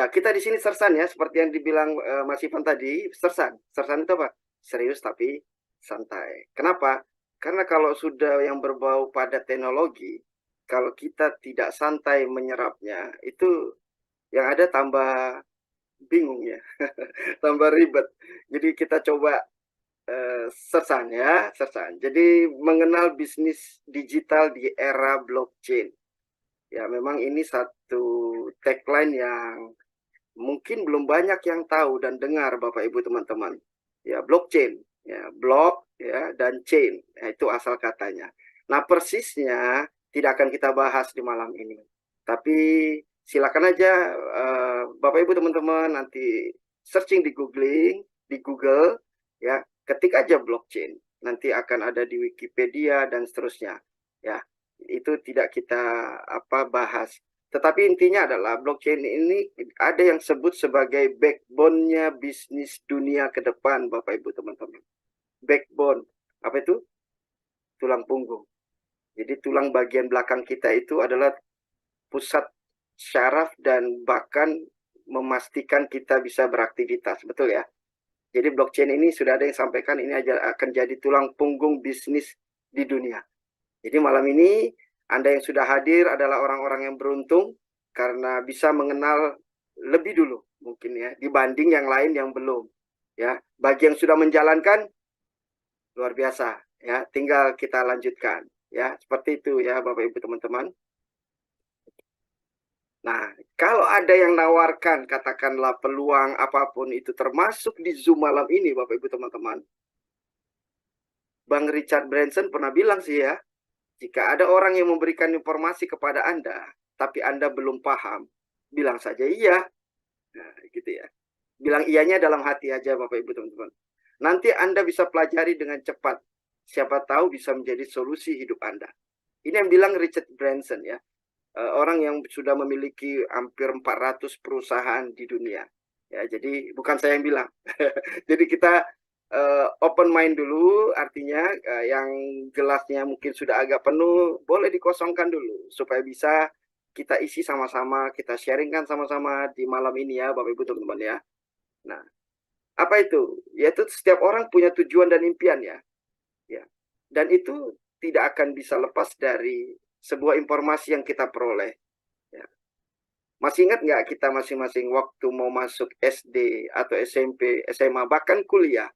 Ya, kita di sini sersan ya, seperti yang dibilang Mas Ivan tadi, sersan. Sersan itu apa? Serius tapi santai. Kenapa? Karena kalau sudah yang berbau pada teknologi, kalau kita tidak santai menyerapnya, itu yang ada tambah bingung ya, tambah ribet. Jadi kita coba sersan ya, sersan. Jadi mengenal bisnis digital di era blockchain. Ya, memang ini satu tagline yang mungkin belum banyak yang tahu dan dengar Bapak Ibu teman-teman. Ya, blockchain, ya, block ya dan chain. Ya, itu asal katanya. Nah, persisnya tidak akan kita bahas di malam ini. Tapi silakan aja Bapak Ibu teman-teman nanti searching di Google ya, ketik aja blockchain. Nanti akan ada di Wikipedia dan seterusnya. Ya, itu tidak kita bahas. Tetapi intinya adalah blockchain ini ada yang sebut sebagai backbone-nya bisnis dunia ke depan, Bapak Ibu teman-teman. Backbone, apa itu? Tulang punggung. Jadi tulang bagian belakang kita itu adalah pusat syaraf dan bahkan memastikan kita bisa beraktivitas, betul ya? Jadi blockchain ini sudah ada yang sampaikan ini akan jadi tulang punggung bisnis di dunia. Jadi malam ini Anda yang sudah hadir adalah orang-orang yang beruntung karena bisa mengenal lebih dulu mungkin ya dibanding yang lain yang belum. Ya, bagi yang sudah menjalankan luar biasa ya, tinggal kita lanjutkan ya. Seperti itu ya Bapak Ibu teman-teman. Nah, kalau ada yang nawarkan katakanlah peluang apapun itu termasuk di Zoom malam ini Bapak Ibu teman-teman. Bang Richard Branson pernah bilang sih ya, jika ada orang yang memberikan informasi kepada Anda, tapi Anda belum paham, bilang saja iya. Nah, gitu ya. Bilang iyanya dalam hati aja Bapak Ibu teman-teman. Nanti Anda bisa pelajari dengan cepat. Siapa tahu bisa menjadi solusi hidup Anda. Ini yang bilang Richard Branson ya. Orang yang sudah memiliki hampir 400 perusahaan di dunia. Ya, jadi bukan saya yang bilang. Jadi kita open mind dulu, artinya yang gelasnya mungkin sudah agak penuh, boleh dikosongkan dulu supaya bisa kita isi sama-sama, kita sharingkan sama-sama di malam ini ya, Bapak Ibu teman-teman ya. Nah, apa itu? Yaitu setiap orang punya tujuan dan impian ya. Ya. Dan itu tidak akan bisa lepas dari sebuah informasi yang kita peroleh. Ya. Masih ingat nggak kita masing-masing waktu mau masuk SD atau SMP, SMA, bahkan kuliah?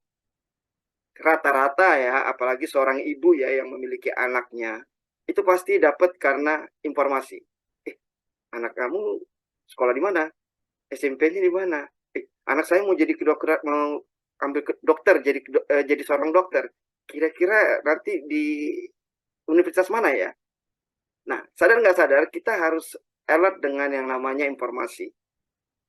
Rata-rata ya, apalagi seorang ibu ya yang memiliki anaknya, itu pasti dapat karena informasi. Anak kamu sekolah di mana? SMP-nya di mana? Anak saya mau jadi kedokter, mau ambil ke dokter, jadi seorang dokter. Kira-kira nanti di universitas mana ya? Nah, sadar nggak sadar, kita harus alert dengan yang namanya informasi.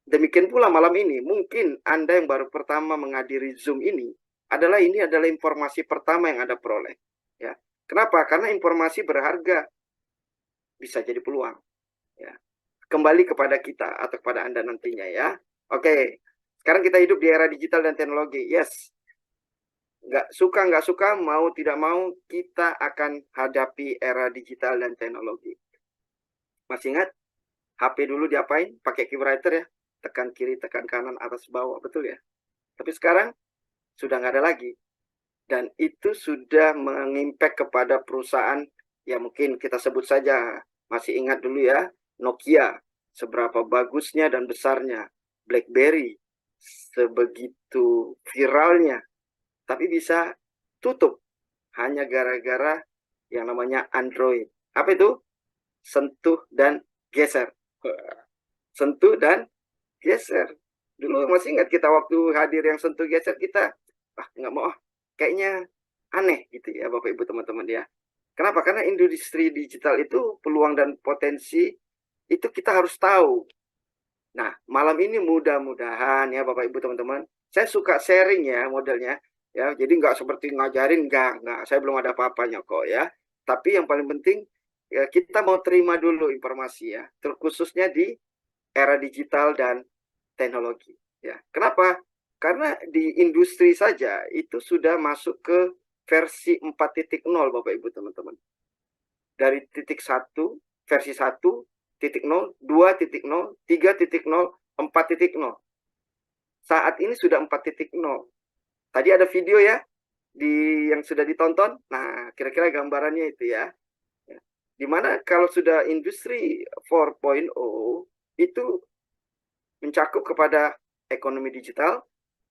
Demikian pula malam ini, mungkin Anda yang baru pertama menghadiri Zoom ini adalah informasi pertama yang Anda peroleh. Ya. Kenapa? Karena informasi berharga bisa jadi peluang. Ya. Kembali kepada kita atau kepada Anda nantinya ya. Oke, sekarang kita hidup di era digital dan teknologi. Yes, nggak suka, mau tidak mau, kita akan hadapi era digital dan teknologi. Masih ingat? HP dulu diapain? Pakai keyboard ya. Tekan kiri, tekan kanan, atas, bawah. Betul ya? Tapi sekarang sudah nggak ada lagi. Dan itu sudah mengimpact kepada perusahaan, ya mungkin kita sebut saja, masih ingat dulu ya, Nokia, seberapa bagusnya dan besarnya. BlackBerry, sebegitu viralnya. Tapi bisa tutup hanya gara-gara yang namanya Android. Apa itu? Sentuh dan geser. Sentuh dan geser. Dulu masih ingat kita waktu hadir yang sentuh geser, kita nggak mau, kayaknya aneh gitu ya Bapak Ibu teman-teman ya. Kenapa? Karena industri digital itu peluang dan potensi itu kita harus tahu. Nah, malam ini mudah-mudahan ya Bapak Ibu teman-teman, saya suka sharing ya modelnya. Ya, jadi nggak seperti ngajarin, nggak. Saya belum ada apa-apanya kok ya. Tapi yang paling penting ya kita mau terima dulu informasi ya, terkhususnya di era digital dan teknologi. Ya, kenapa? Karena di industri saja itu sudah masuk ke versi 4.0 Bapak Ibu teman-teman. Dari titik 1, versi 1.0, 2.0, 3.0, 4.0. Saat ini sudah 4.0. Tadi ada video ya yang sudah ditonton. Nah, kira-kira gambarannya itu ya. Dimana kalau sudah industri 4.0 itu mencakup kepada ekonomi digital,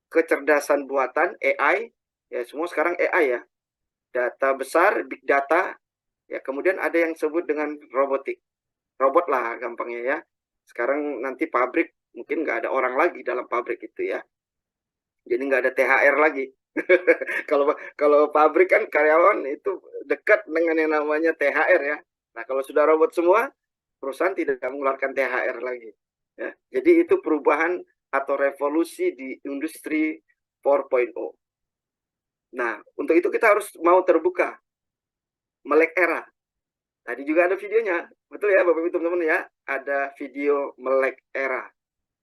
kecerdasan buatan AI, ya semua sekarang AI ya, data besar, big data, ya kemudian ada yang disebut dengan robotik, robot lah gampangnya ya. Sekarang nanti pabrik mungkin nggak ada orang lagi dalam pabrik itu ya, jadi nggak ada THR lagi. Kalau pabrik kan karyawan itu dekat dengan yang namanya THR ya. Nah kalau sudah robot semua, perusahaan tidak mengeluarkan THR lagi. Ya, jadi itu perubahan atau revolusi di industri 4.0. Nah, untuk itu kita harus mau terbuka, melek era. Tadi juga ada videonya, betul ya Bapak Ibu teman-teman ya, ada video melek era.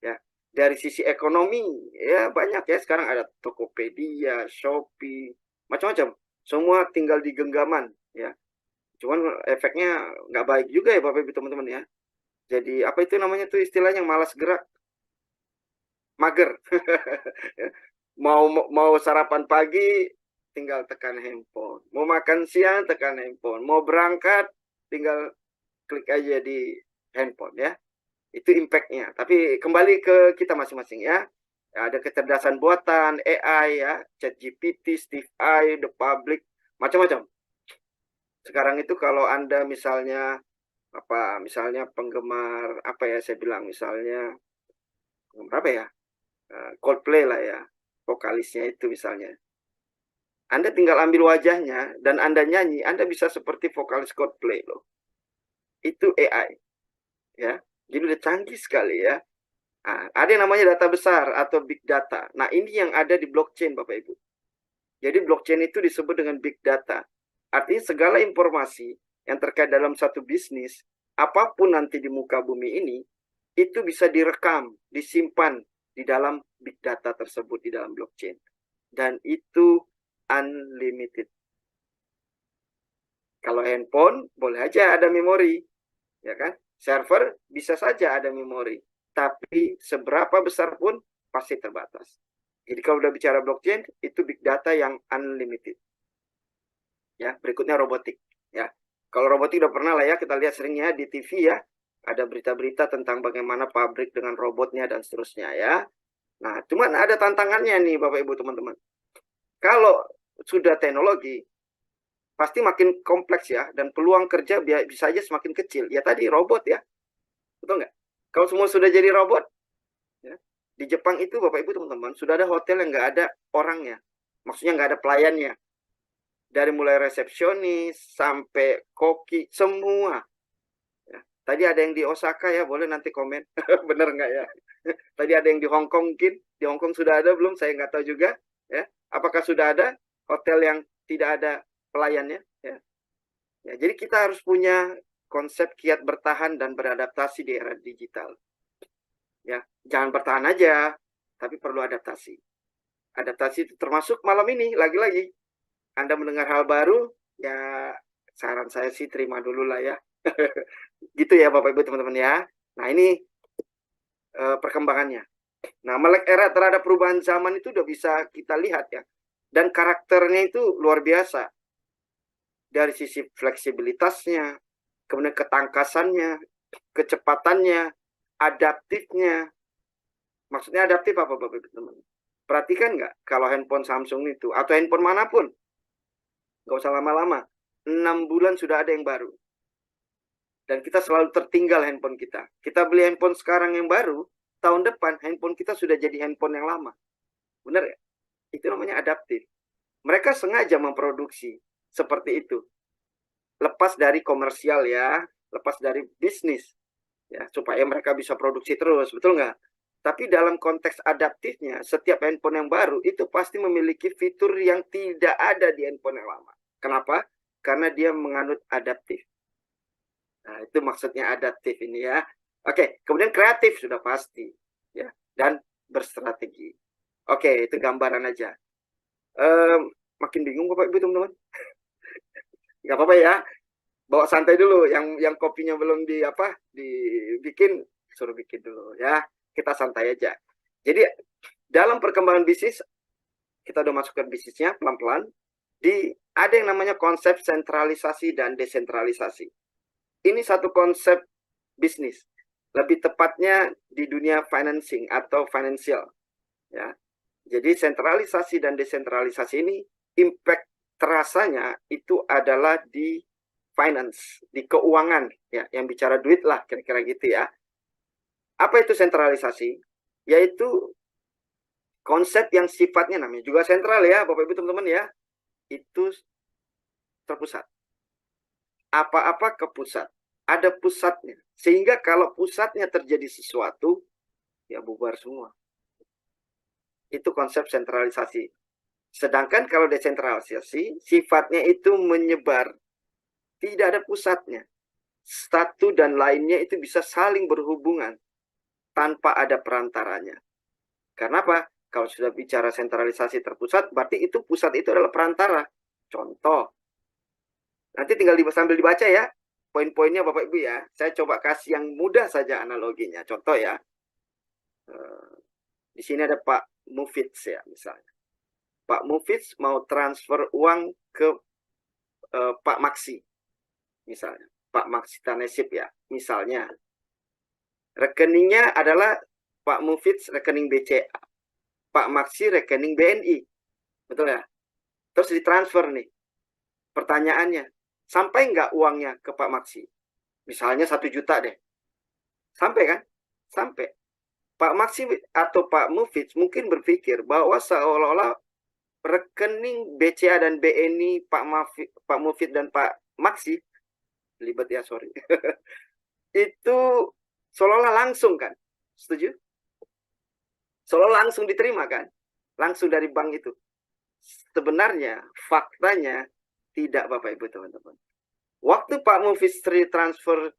Ya, dari sisi ekonomi ya banyak ya, sekarang ada Tokopedia, Shopee, macam-macam. Semua tinggal di genggaman ya. Cuman efeknya nggak baik juga ya Bapak Ibu teman-teman ya. Jadi apa itu namanya tuh istilahnya malas gerak, mager. mau sarapan pagi tinggal tekan handphone, mau makan siang tekan handphone, mau berangkat tinggal klik aja di handphone ya. Itu impactnya. Tapi kembali ke kita masing-masing ya. Ada kecerdasan buatan, AI ya, ChatGPT, Steve AI, The Public, macam-macam. Sekarang itu kalau Anda misalnya misalnya penggemar apa ya saya bilang misalnya penggemar apa ya? Coldplay lah ya, vokalisnya itu misalnya. Anda tinggal ambil wajahnya dan Anda nyanyi, Anda bisa seperti vokalis Coldplay loh. Itu AI ya. Jadi udah canggih sekali ya. Nah, ada yang namanya data besar atau big data. Nah, ini yang ada di blockchain Bapak Ibu. Jadi blockchain itu disebut dengan big data. Artinya segala informasi yang terkait dalam satu bisnis, apapun nanti di muka bumi ini, itu bisa direkam, disimpan di dalam big data tersebut di dalam blockchain. Dan itu unlimited. Kalau handphone boleh aja ada memori, ya kan? Server bisa saja ada memori, tapi seberapa besar pun pasti terbatas. Jadi kalau udah bicara blockchain, itu big data yang unlimited. Ya, berikutnya robotik. Ya, kalau robotik udah pernah lah ya kita lihat seringnya di TV ya, ada berita-berita tentang bagaimana pabrik dengan robotnya dan seterusnya ya. Nah, cuman ada tantangannya nih Bapak Ibu teman-teman. Kalau sudah teknologi, pasti makin kompleks ya, dan peluang kerja bisa aja semakin kecil. Ya tadi robot ya, betul nggak? Kalau semua sudah jadi robot, ya, di Jepang itu Bapak Ibu teman-teman sudah ada hotel yang nggak ada orangnya, maksudnya nggak ada pelayannya, dari mulai resepsionis sampai koki semua. Ya. Tadi ada yang di Osaka ya, boleh nanti komen, bener nggak ya? Tadi ada yang di Hong Kong mungkin, di Hong Kong sudah ada belum? Saya nggak tahu juga. Ya, apakah sudah ada hotel yang tidak ada pelayannya? Ya. Ya, jadi kita harus punya konsep kiat bertahan dan beradaptasi di era digital. Ya, jangan bertahan aja, tapi perlu adaptasi. Adaptasi itu termasuk malam ini lagi-lagi Anda mendengar hal baru, ya saran saya sih terima dulu lah ya. Gitu ya Bapak Ibu teman-teman ya. Nah ini perkembangannya. Nah melek era terhadap perubahan zaman itu udah bisa kita lihat ya. Dan karakternya itu luar biasa. Dari sisi fleksibilitasnya, kemudian ketangkasannya, kecepatannya, adaptifnya. Maksudnya adaptif apa Bapak Ibu teman? Perhatikan nggak kalau handphone Samsung itu atau handphone manapun, nggak usah lama-lama, 6 bulan sudah ada yang baru. Dan kita selalu tertinggal handphone kita. Kita beli handphone sekarang yang baru, tahun depan handphone kita sudah jadi handphone yang lama. Benar ya? Itu namanya adaptif. Mereka sengaja memproduksi seperti itu. Lepas dari komersial ya, lepas dari bisnis. Ya, supaya mereka bisa produksi terus, betul nggak? Tapi dalam konteks adaptifnya, setiap handphone yang baru itu pasti memiliki fitur yang tidak ada di handphone yang lama. Kenapa? Karena dia menganut adaptif. Nah, itu maksudnya adaptif ini ya. Oke, kemudian kreatif sudah pasti. Ya, dan berstrategi. Oke, itu gambaran aja. Makin bingung Bapak Ibu teman-teman. Nggak apa-apa ya. Bawa santai dulu. Yang kopinya belum dibikin, suruh bikin dulu ya. kita santai aja. Jadi dalam perkembangan bisnis, kita udah masuk ke bisnisnya pelan-pelan, ada yang namanya konsep sentralisasi dan desentralisasi. Ini satu konsep bisnis, lebih tepatnya di dunia financing atau financial, ya. Jadi sentralisasi dan desentralisasi ini impact terasanya itu adalah di finance, di keuangan, ya, yang bicara duit lah, kira-kira gitu ya. Apa itu sentralisasi? Yaitu konsep yang sifatnya namanya juga sentral ya, Bapak Ibu teman-teman ya, itu terpusat. Apa-apa ke pusat, ada pusatnya. Sehingga kalau pusatnya terjadi sesuatu, ya bubar semua. Itu konsep sentralisasi. Sedangkan kalau desentralisasi, sifatnya itu menyebar. Tidak ada pusatnya. Satu dan lainnya itu bisa saling berhubungan tanpa ada perantaranya. Karena apa? Kalau sudah bicara sentralisasi terpusat, berarti itu pusat itu adalah perantara. Contoh, nanti tinggal sambil dibaca ya, poin-poinnya Bapak Ibu ya. Saya coba kasih yang mudah saja analoginya. Contoh ya, di sini ada Pak Mufidz ya misalnya. Pak Mufidz mau transfer uang ke Pak Maksi, misalnya. Pak Maksi Tanesip ya, misalnya. Rekeningnya adalah Pak Mufidz rekening BCA. Pak Maksi rekening BNI. Betul ya? Terus ditransfer nih. Pertanyaannya, sampai nggak uangnya ke Pak Maksi? Misalnya 1 juta deh. Sampai kan? Sampai. Pak Maksi atau Pak Mufidz mungkin berpikir bahwa seolah-olah rekening BCA dan BNI Pak Mufidz dan Pak Maksi, libet ya, sorry. Itu seolah-olah langsung kan? Setuju? Seolah langsung diterima kan? Langsung dari bank itu. Sebenarnya, faktanya tidak Bapak Ibu teman-teman. Waktu Pak Mufidz transfer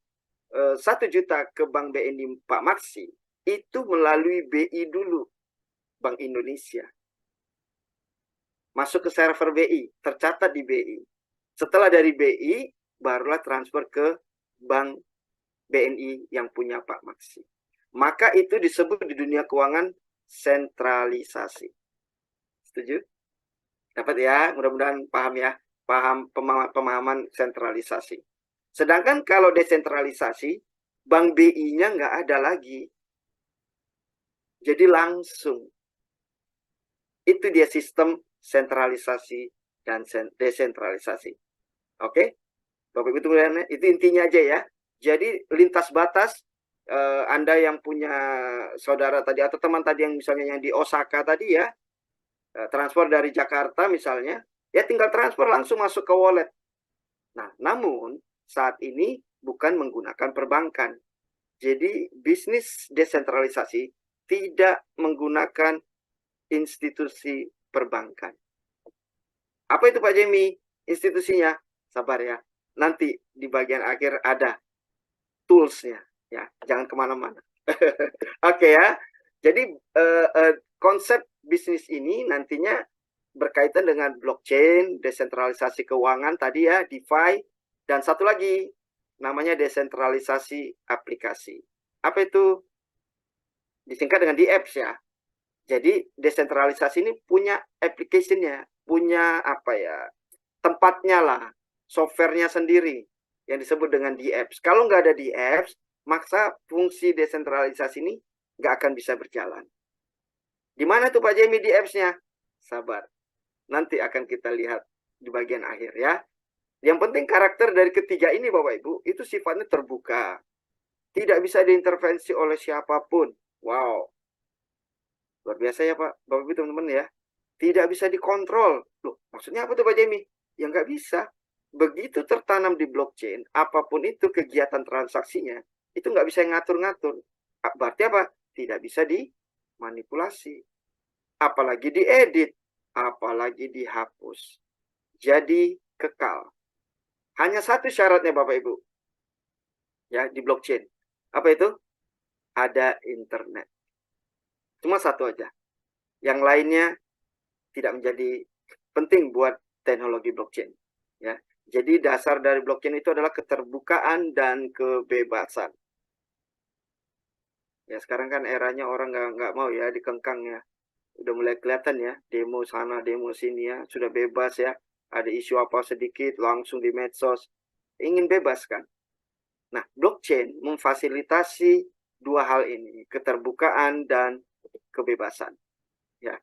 1 juta ke Bank BNI Pak Maksi, itu melalui BI dulu, Bank Indonesia. Masuk ke server BI, tercatat di BI. Setelah dari BI, barulah transfer ke Bank BNI yang punya Pak Maksi. Maka itu disebut di dunia keuangan sentralisasi. Setuju? Dapat ya? Mudah-mudahan paham ya. Paham pemahaman sentralisasi. Sedangkan kalau desentralisasi, Bank BI-nya nggak ada lagi. Jadi langsung. Itu dia sistem sentralisasi dan desentralisasi. Oke? Bapak Ibu itu intinya aja ya. Jadi lintas batas, Anda yang punya saudara tadi atau teman tadi yang misalnya yang di Osaka tadi ya, transfer dari Jakarta misalnya, ya tinggal transfer langsung masuk ke wallet. Nah, namun saat ini bukan menggunakan perbankan. Jadi bisnis desentralisasi tidak menggunakan institusi perbankan. Apa itu Pak Jemi? Institusinya? Sabar ya. Nanti di bagian akhir ada tools-nya. Ya, jangan kemana-mana. Oke ya. Jadi konsep bisnis ini nantinya berkaitan dengan blockchain, desentralisasi keuangan tadi ya, DeFi, dan satu lagi namanya desentralisasi aplikasi. Apa itu? Disingkat dengan DApps ya. Jadi desentralisasi ini punya application-nya, punya apa ya, tempatnya lah, software-nya sendiri yang disebut dengan DApps. Kalau nggak ada DApps, maka fungsi desentralisasi ini nggak akan bisa berjalan. Di mana tuh Pak Jemi DApps-nya? Sabar, nanti akan kita lihat di bagian akhir ya. Yang penting karakter dari ketiga ini Bapak Ibu, itu sifatnya terbuka. Tidak bisa diintervensi oleh siapapun. Wow. Luar biasa ya Pak, Bapak Ibu teman-teman ya. Tidak bisa dikontrol. Loh, maksudnya apa tuh Pak Jemi? Ya nggak bisa. Begitu tertanam di blockchain, apapun itu kegiatan transaksinya, itu nggak bisa ngatur-ngatur. Berarti apa? Tidak bisa dimanipulasi. Apalagi diedit. Apalagi dihapus. Jadi kekal. Hanya satu syaratnya Bapak Ibu. Ya, di blockchain. Apa itu? Ada internet. Cuma satu aja. Yang lainnya tidak menjadi penting buat teknologi blockchain. Ya. Jadi dasar dari blockchain itu adalah keterbukaan dan kebebasan. Ya sekarang kan eranya orang nggak mau ya dikengkang ya. Udah mulai kelihatan ya, demo sana, demo sini ya, sudah bebas ya. Ada isu apa sedikit langsung di medsos. Ingin bebas kan? Nah, blockchain memfasilitasi dua hal ini, keterbukaan dan kebebasan. Ya,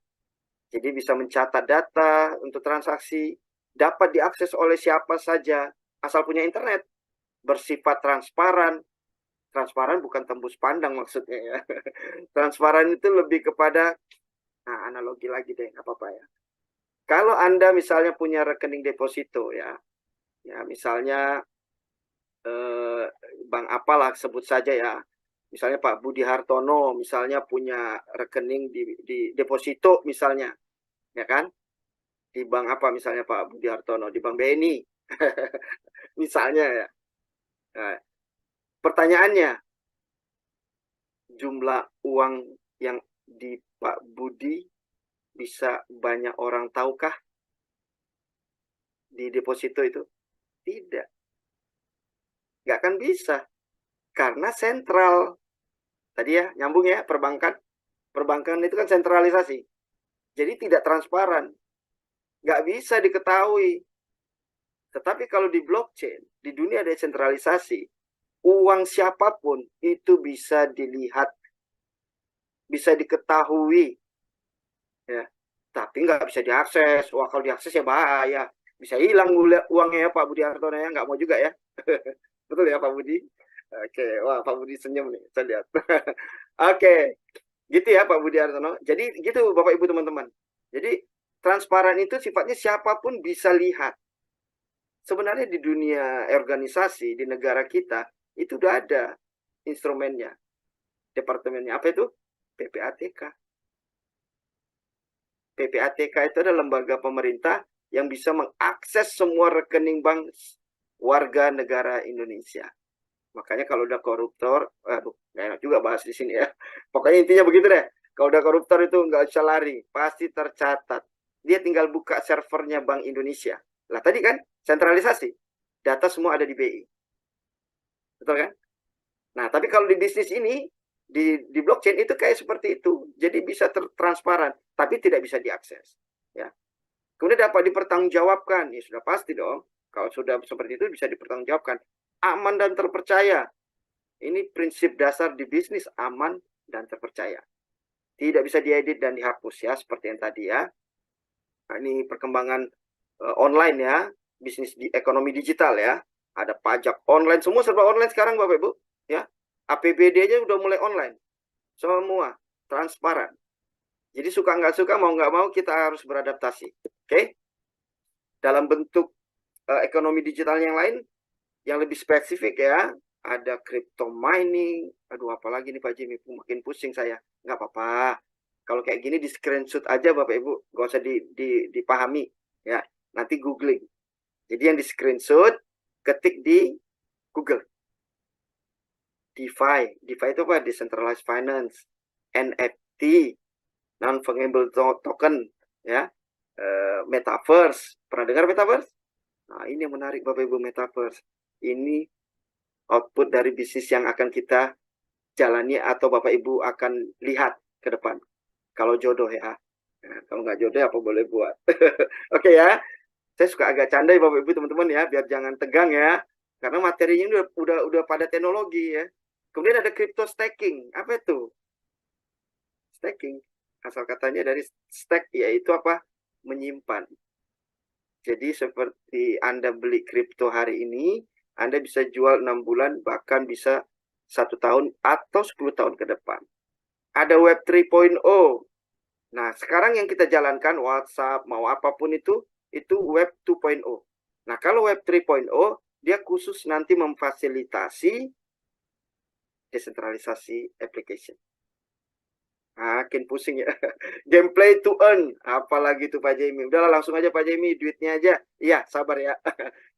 jadi bisa mencatat data untuk transaksi, dapat diakses oleh siapa saja, asal punya internet, bersifat transparan. Transparan bukan tembus pandang maksudnya ya. Transparan itu lebih kepada, nah analogi lagi deh, nggak apa-apa ya. Kalau Anda misalnya punya rekening deposito ya, ya misalnya eh, bank apalah sebut saja ya. Misalnya Pak Budi Hartono misalnya punya rekening di deposito misalnya, ya kan? Di bank apa misalnya Pak Budi Hartono, di Bank BNI misalnya ya. Nah, pertanyaannya, jumlah uang yang di Pak Budi bisa banyak orang tahukah di deposito itu? Tidak, nggak akan bisa. Karena sentral. Tadi ya, nyambung ya, perbankan. Perbankan itu kan sentralisasi. Jadi tidak transparan. Nggak bisa diketahui. Tetapi kalau di blockchain, di dunia desentralisasi, uang siapapun itu bisa dilihat, bisa diketahui. Ya. Tapi nggak bisa diakses. Wah, kalau diakses ya bahaya. Bisa hilang uangnya ya Pak Budi Hartono ya. Nggak mau juga ya. Betul ya Pak Budi? Oke, wah Pak Budi senyum nih, saya lihat. Oke, gitu ya Pak Budi Hartono. Jadi gitu Bapak Ibu teman-teman. Jadi transparan itu sifatnya siapapun bisa lihat. Sebenarnya di dunia organisasi, di negara kita, itu udah ada instrumennya, departemennya. Apa itu? PPATK. PPATK itu adalah lembaga pemerintah yang bisa mengakses semua rekening bank warga negara Indonesia. Makanya kalau udah koruptor, aduh, gak enak juga bahas di sini ya. Pokoknya intinya begitu deh. Kalau udah koruptor itu nggak usah lari, pasti tercatat. Dia tinggal buka servernya Bank Indonesia. Lah tadi kan sentralisasi, data semua ada di BI, betul kan? Nah tapi kalau di bisnis ini, di blockchain itu kayak seperti itu. Jadi bisa transparan, tapi tidak bisa diakses. Ya. Kemudian dapat dipertanggungjawabkan, ya sudah pasti dong. Kalau sudah seperti itu bisa dipertanggungjawabkan. Aman dan terpercaya. Ini prinsip dasar di bisnis, aman dan terpercaya. Tidak bisa diedit dan dihapus ya, seperti yang tadi ya. Nah, ini perkembangan online ya, bisnis di ekonomi digital ya. Ada pajak online, semua serba online sekarang Bapak Ibu. Ya, APBD-nya udah mulai online. Semua transparan. Jadi suka nggak suka, mau nggak mau kita harus beradaptasi. Oke? Dalam bentuk ekonomi digital yang lain, yang lebih spesifik ya, ada crypto mining. Aduh, apalagi nih Pak Jimmy, makin pusing saya. Nggak apa-apa. Kalau kayak gini di screenshot aja Bapak Ibu, nggak usah dipahami ya. Nanti googling. Jadi yang di screenshot, ketik di Google. DeFi. DeFi itu apa? Decentralized Finance. NFT, non-fungible token, ya. Metaverse. Pernah dengar Metaverse? Nah, ini yang menarik Bapak Ibu, Metaverse. Ini output dari bisnis yang akan kita jalani atau Bapak Ibu akan lihat ke depan. Kalau jodoh ya. Nah, kalau nggak jodoh apa boleh buat. Oke ya. Saya suka agak candai Bapak Ibu teman-teman ya, biar jangan tegang ya. Karena materinya ini udah pada teknologi ya. Kemudian ada crypto staking. Apa itu? Staking. Asal katanya dari stack, yaitu apa? Menyimpan. Jadi seperti Anda beli kripto hari ini, Anda bisa jual 6 bulan, bahkan bisa 1 tahun atau 10 tahun ke depan. Ada Web 3.0. Nah, sekarang yang kita jalankan, WhatsApp, mau apapun itu Web 2.0. Nah, kalau Web 3.0, dia khusus nanti memfasilitasi desentralisasi application. Makin pusing ya. Gameplay to earn. Apalagi tuh Pak Jamie. Udahlah langsung aja Pak Jamie, duitnya aja. Iya, sabar ya.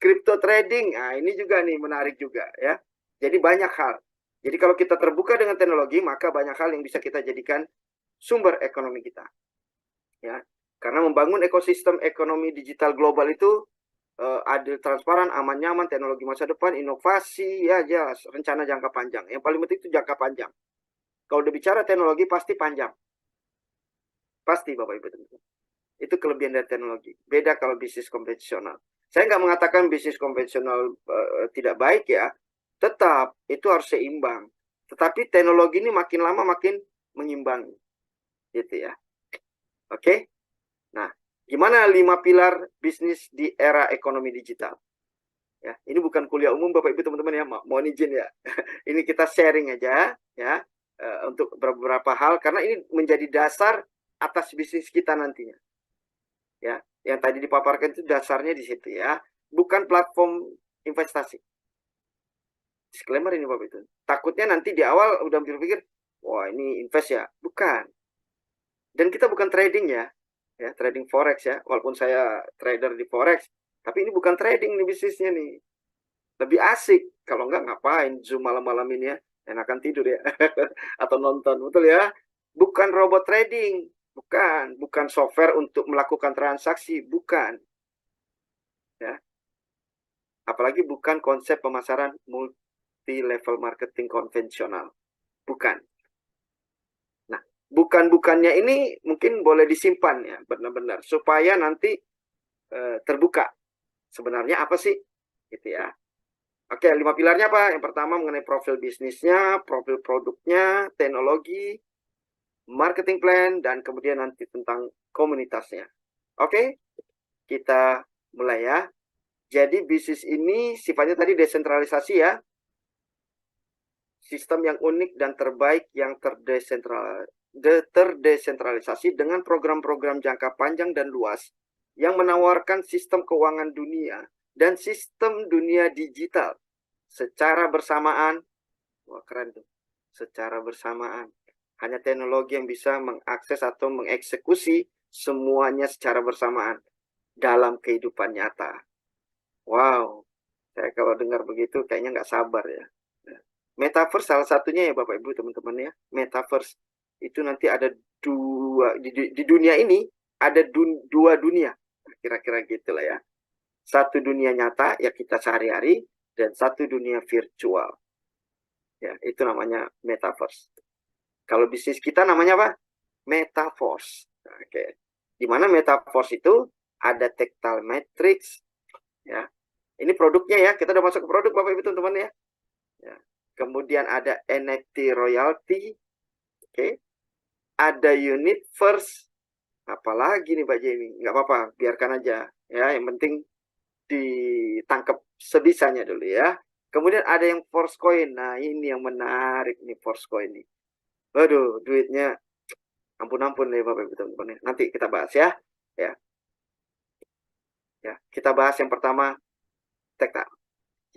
Crypto trading. Nah, ini juga nih menarik juga ya. Jadi banyak hal. Jadi kalau kita terbuka dengan teknologi, maka banyak hal yang bisa kita jadikan sumber ekonomi kita. Ya. Karena membangun ekosistem ekonomi digital global itu adil, transparan, aman, nyaman, teknologi masa depan, inovasi, ya jelas, rencana jangka panjang. Yang paling penting itu jangka panjang. Kalau udah bicara teknologi pasti panjang. Pasti Bapak Ibu teman-teman. Itu kelebihan dari teknologi. Beda kalau bisnis konvensional. Saya nggak mengatakan bisnis konvensional tidak baik ya. Tetap itu harus seimbang. Tetapi teknologi ini makin lama makin mengimbangi. Gitu ya. Oke? Nah, gimana 5 pilar bisnis di era ekonomi digital? Ya, ini bukan kuliah umum Bapak Ibu teman-teman ya, mohon izin ya. Ini kita sharing aja ya untuk beberapa hal karena ini menjadi dasar atas bisnis kita nantinya. Ya, yang tadi dipaparkan itu dasarnya di situ ya, bukan platform investasi. Disclaimer ini Bapak Ibu. Takutnya nanti di awal udah berpikir, wah ini invest ya, bukan. Dan kita bukan trading ya, trading forex ya. Walaupun saya trader di forex, tapi ini bukan trading nih bisnisnya nih. Lebih asik. Kalau enggak ngapain Zoom malam-malam ini ya. Enakan tidur ya. Atau nonton. Betul ya. Bukan robot trading. Bukan software untuk melakukan transaksi. Bukan. Ya. Apalagi bukan konsep pemasaran multi-level marketing konvensional. Bukan. Nah, bukan-bukannya ini mungkin boleh disimpan ya. Benar-benar. Supaya nanti terbuka. Sebenarnya apa sih? Gitu ya. Oke, 5 pilarnya apa? Yang pertama mengenai profil bisnisnya, profil produknya, teknologi, marketing plan, dan kemudian nanti tentang komunitasnya. Oke, kita mulai ya. Jadi bisnis ini sifatnya tadi desentralisasi ya. Sistem yang unik dan terbaik yang terdesentralisasi dengan program-program jangka panjang dan luas yang menawarkan sistem keuangan dunia dan sistem dunia digital secara bersamaan. Wah, keren tuh. Secara bersamaan. Hanya teknologi yang bisa mengakses atau mengeksekusi semuanya secara bersamaan dalam kehidupan nyata. Wow, saya kalau dengar begitu kayaknya nggak sabar ya. Metaverse salah satunya ya Bapak Ibu teman-teman ya. Metaverse itu nanti ada dua di dunia ini ada dua dunia. Kira-kira gitulah ya. Satu dunia nyata ya kita sehari-hari dan satu dunia virtual. Ya, itu namanya metaverse. Kalau bisnis kita namanya apa? Metaverse. Oke. Di mana metaverse itu ada tactile matrix ya. Ini produknya ya. Kita udah masuk ke produk Bapak Ibu teman-teman ya. Ya. Kemudian ada NFT royalty. Oke. Ada unit first. Apalagi nih Pak Jamie? Nggak apa-apa, biarkan aja. Ya, yang penting ditangkap sebisanya dulu ya. Kemudian ada yang force coin. Nah, ini yang menarik nih force coin nih. Waduh, duitnya ampun-ampun nih Bapak Ibu teman-teman. Nanti kita bahas ya. Ya. Ya, kita bahas yang pertama tactile.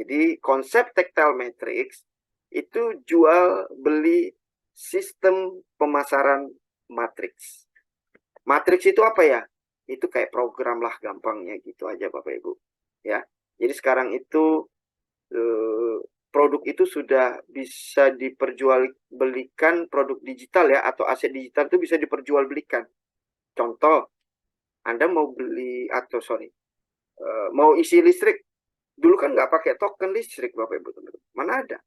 Jadi konsep tactile matrix itu jual beli sistem pemasaran matrix. Matrix itu apa ya? Itu kayak program lah gampangnya gitu aja Bapak Ibu. Ya. Jadi sekarang itu produk itu sudah bisa diperjualbelikan, produk digital ya atau aset digital itu bisa diperjualbelikan. Contoh, Anda mau beli atau mau isi listrik, dulu kan nggak pakai token listrik Bapak Ibu teman-teman. Mana ada?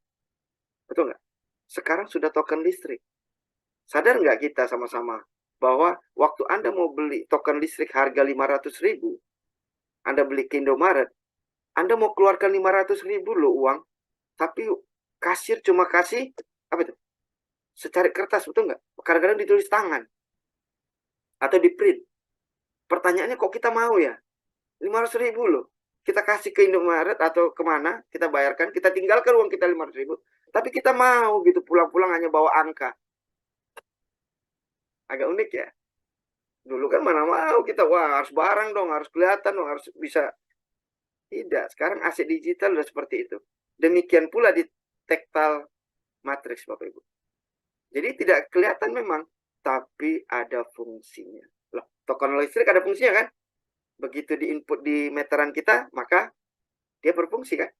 Betul nggak? Sekarang sudah token listrik. Sadar nggak kita sama-sama bahwa waktu Anda mau beli token listrik harga 500.000, Anda beli ke Indomaret, Anda mau keluarkan 500.000 loh uang, tapi kasir cuma kasih apa itu? Secari kertas, betul nggak? Kadang-kadang ditulis tangan atau di print. Pertanyaannya kok kita mau ya? 500.000 loh. Kita kasih ke Indomaret atau kemana, kita bayarkan, kita tinggalkan uang kita 500.000. Tapi kita mau gitu pulang-pulang hanya bawa angka. Agak unik ya. Dulu kan mana mau kita, wah harus barang dong, harus kelihatan dong, harus bisa. Tidak, sekarang aset digital udah seperti itu. Demikian pula di tactile matrix Bapak Ibu. Jadi tidak kelihatan memang, tapi ada fungsinya. Loh, token listrik ada fungsinya kan? Begitu diinput di meteran kita, maka dia berfungsi kan?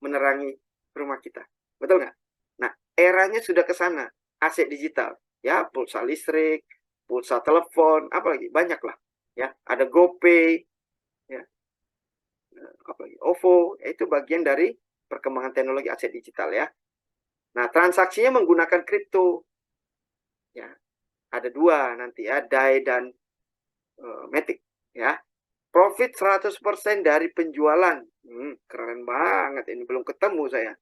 Menerangi rumah kita. Betul nggak? Nah, eranya sudah ke sana. Aset digital. Ya, pulsa listrik, pulsa telepon, apalagi banyak lah. Ya, ada GoPay, ya, apalagi OVO, itu bagian dari perkembangan teknologi aset digital ya. Nah, transaksinya menggunakan kripto. Ya, ada dua nanti ya, DAI dan Matic ya. Profit 100% dari penjualan. Keren banget, ini belum ketemu saya.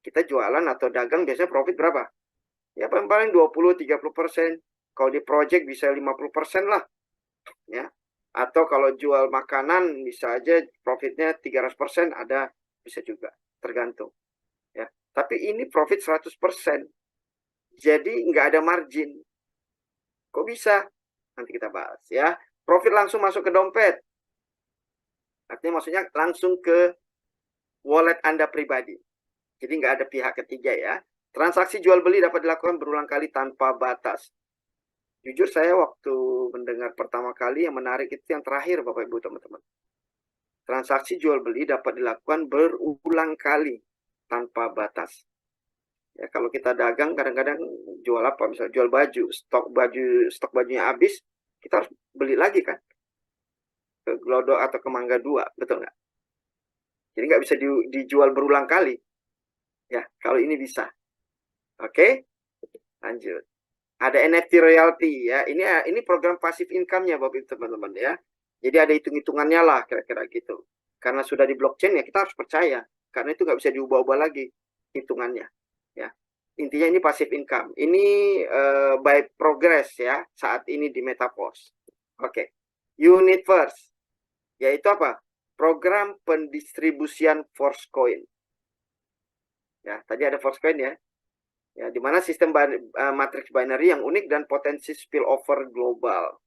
Kita jualan atau dagang biasanya profit berapa? Ya paling 20-30%. Kalau di project bisa 50% lah. Ya. Atau kalau jual makanan bisa aja profitnya 300% ada, bisa juga. Tergantung. Ya. Tapi ini profit 100%. Jadi nggak ada margin. Kok bisa? Nanti kita bahas ya. Profit langsung masuk ke dompet. Artinya maksudnya langsung ke wallet Anda pribadi. Jadi nggak ada pihak ketiga ya. Transaksi jual beli dapat dilakukan berulang kali tanpa batas. Jujur saya waktu mendengar pertama kali yang menarik itu yang terakhir Bapak Ibu teman-teman. Transaksi jual beli dapat dilakukan berulang kali tanpa batas. Ya, kalau kita dagang kadang-kadang jual apa? Misalnya jual baju, stok bajunya habis, kita harus beli lagi kan? Ke Glodok atau ke Mangga 2, betul nggak? Jadi nggak bisa dijual berulang kali. Ya, kalau ini bisa. Oke, lanjut. Ada NFT royalty ya. Ini program pasif income-nya Bapak Ibu teman-teman ya. Jadi ada hitung-hitungannya lah kira-kira gitu. Karena sudah di blockchain ya kita harus percaya. Karena itu nggak bisa diubah-ubah lagi hitungannya. Ya. Intinya ini pasif income. Ini by progress ya saat ini di Metaverse. Oke. Universe. Yaitu apa? Program pendistribusian Force Coin. Ya, tadi ada Force Coin ya. Ya, di mana sistem matriks binary yang unik dan potensi spillover global.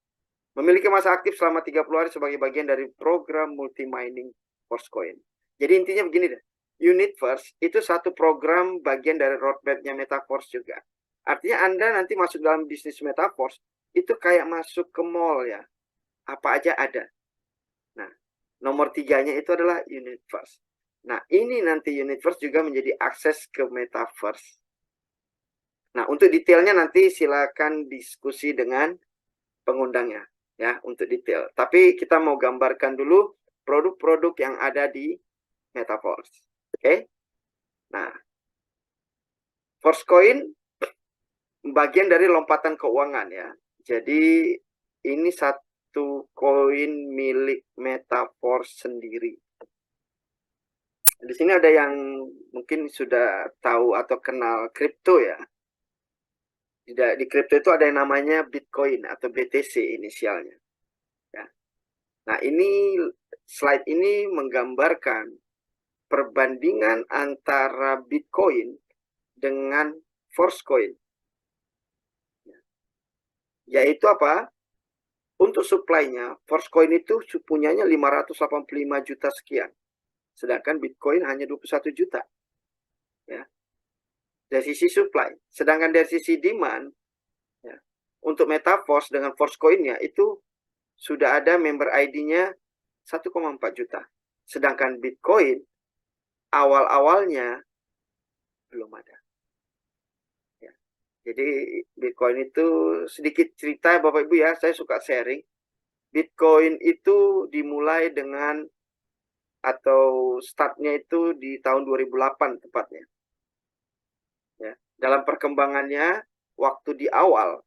Memiliki masa aktif selama 30 hari sebagai bagian dari program multi-mining Force Coin. Jadi intinya begini deh. Universe itu satu program bagian dari roadmap-nya Metaverse juga. Artinya Anda nanti masuk dalam bisnis Metaverse, itu kayak masuk ke mall ya. Apa aja ada. Nah, nomor 3-nya itu adalah Universe. Nah, ini nanti Universe juga menjadi akses ke Metaverse. Nah, untuk detailnya nanti silakan diskusi dengan pengundangnya ya untuk detail. Tapi kita mau gambarkan dulu produk-produk yang ada di Metaverse. Oke. Nah, Forcecoin bagian dari lompatan keuangan ya. Jadi ini satu koin milik Metaverse sendiri. Di sini ada yang mungkin sudah tahu atau kenal kripto ya. Di kripto itu ada yang namanya Bitcoin atau BTC inisialnya. Ya. Nah, slide ini menggambarkan perbandingan antara Bitcoin dengan Forcecoin. Yaitu apa? Untuk supply-nya, Forcecoin itu punyanya 585 juta sekian. Sedangkan Bitcoin hanya 21 juta. Ya. Dari sisi supply. Sedangkan dari sisi demand, ya, untuk Metaverse dengan Forcecoin-nya itu sudah ada member ID-nya 1,4 juta. Sedangkan Bitcoin awal-awalnya belum ada. Ya. Jadi Bitcoin itu sedikit cerita Bapak Ibu ya, saya suka sharing. Bitcoin itu dimulai dengan atau startnya itu di tahun 2008 tepatnya. Ya. Dalam perkembangannya, waktu di awal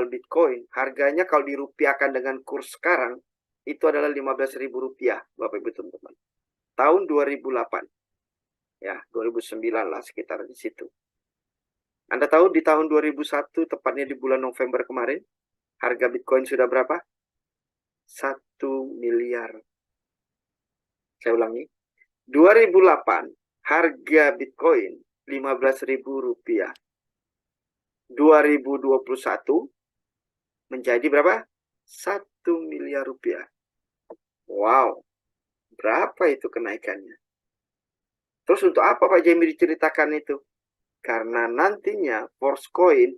Bitcoin, harganya kalau dirupiahkan dengan kurs sekarang, itu adalah 15.000 rupiah, Bapak Ibu teman-teman. Tahun 2008. Ya, 2009 lah sekitar di situ. Anda tahu di tahun 2001, tepatnya di bulan November kemarin, harga Bitcoin sudah berapa? 1 miliar. Saya ulangi. 2008, harga Bitcoin 15.000 rupiah. 2021 menjadi berapa? 1 miliar rupiah. Wow, berapa itu kenaikannya? Terus untuk apa Pak Jamie diceritakan itu? Karena nantinya Forcecoin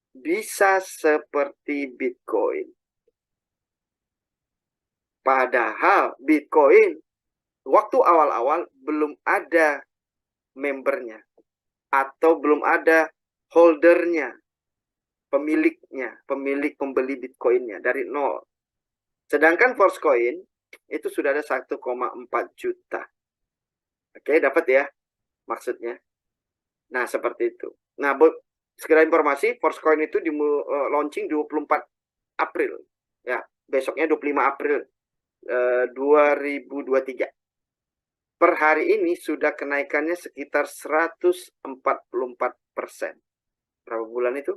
bisa seperti Bitcoin. Padahal Bitcoin waktu awal-awal belum ada membernya atau belum ada holdernya, pemiliknya, pemilik pembeli Bitcoinnya dari nol. Sedangkan Forcecoin itu sudah ada 1,4 juta. Oke, dapat ya maksudnya. Nah, seperti itu. Nah, Segera informasi, Forcecoin itu di launching 24 April. Ya, besoknya 25 April 2023. Per hari ini sudah kenaikannya sekitar 144%. Berapa bulan itu?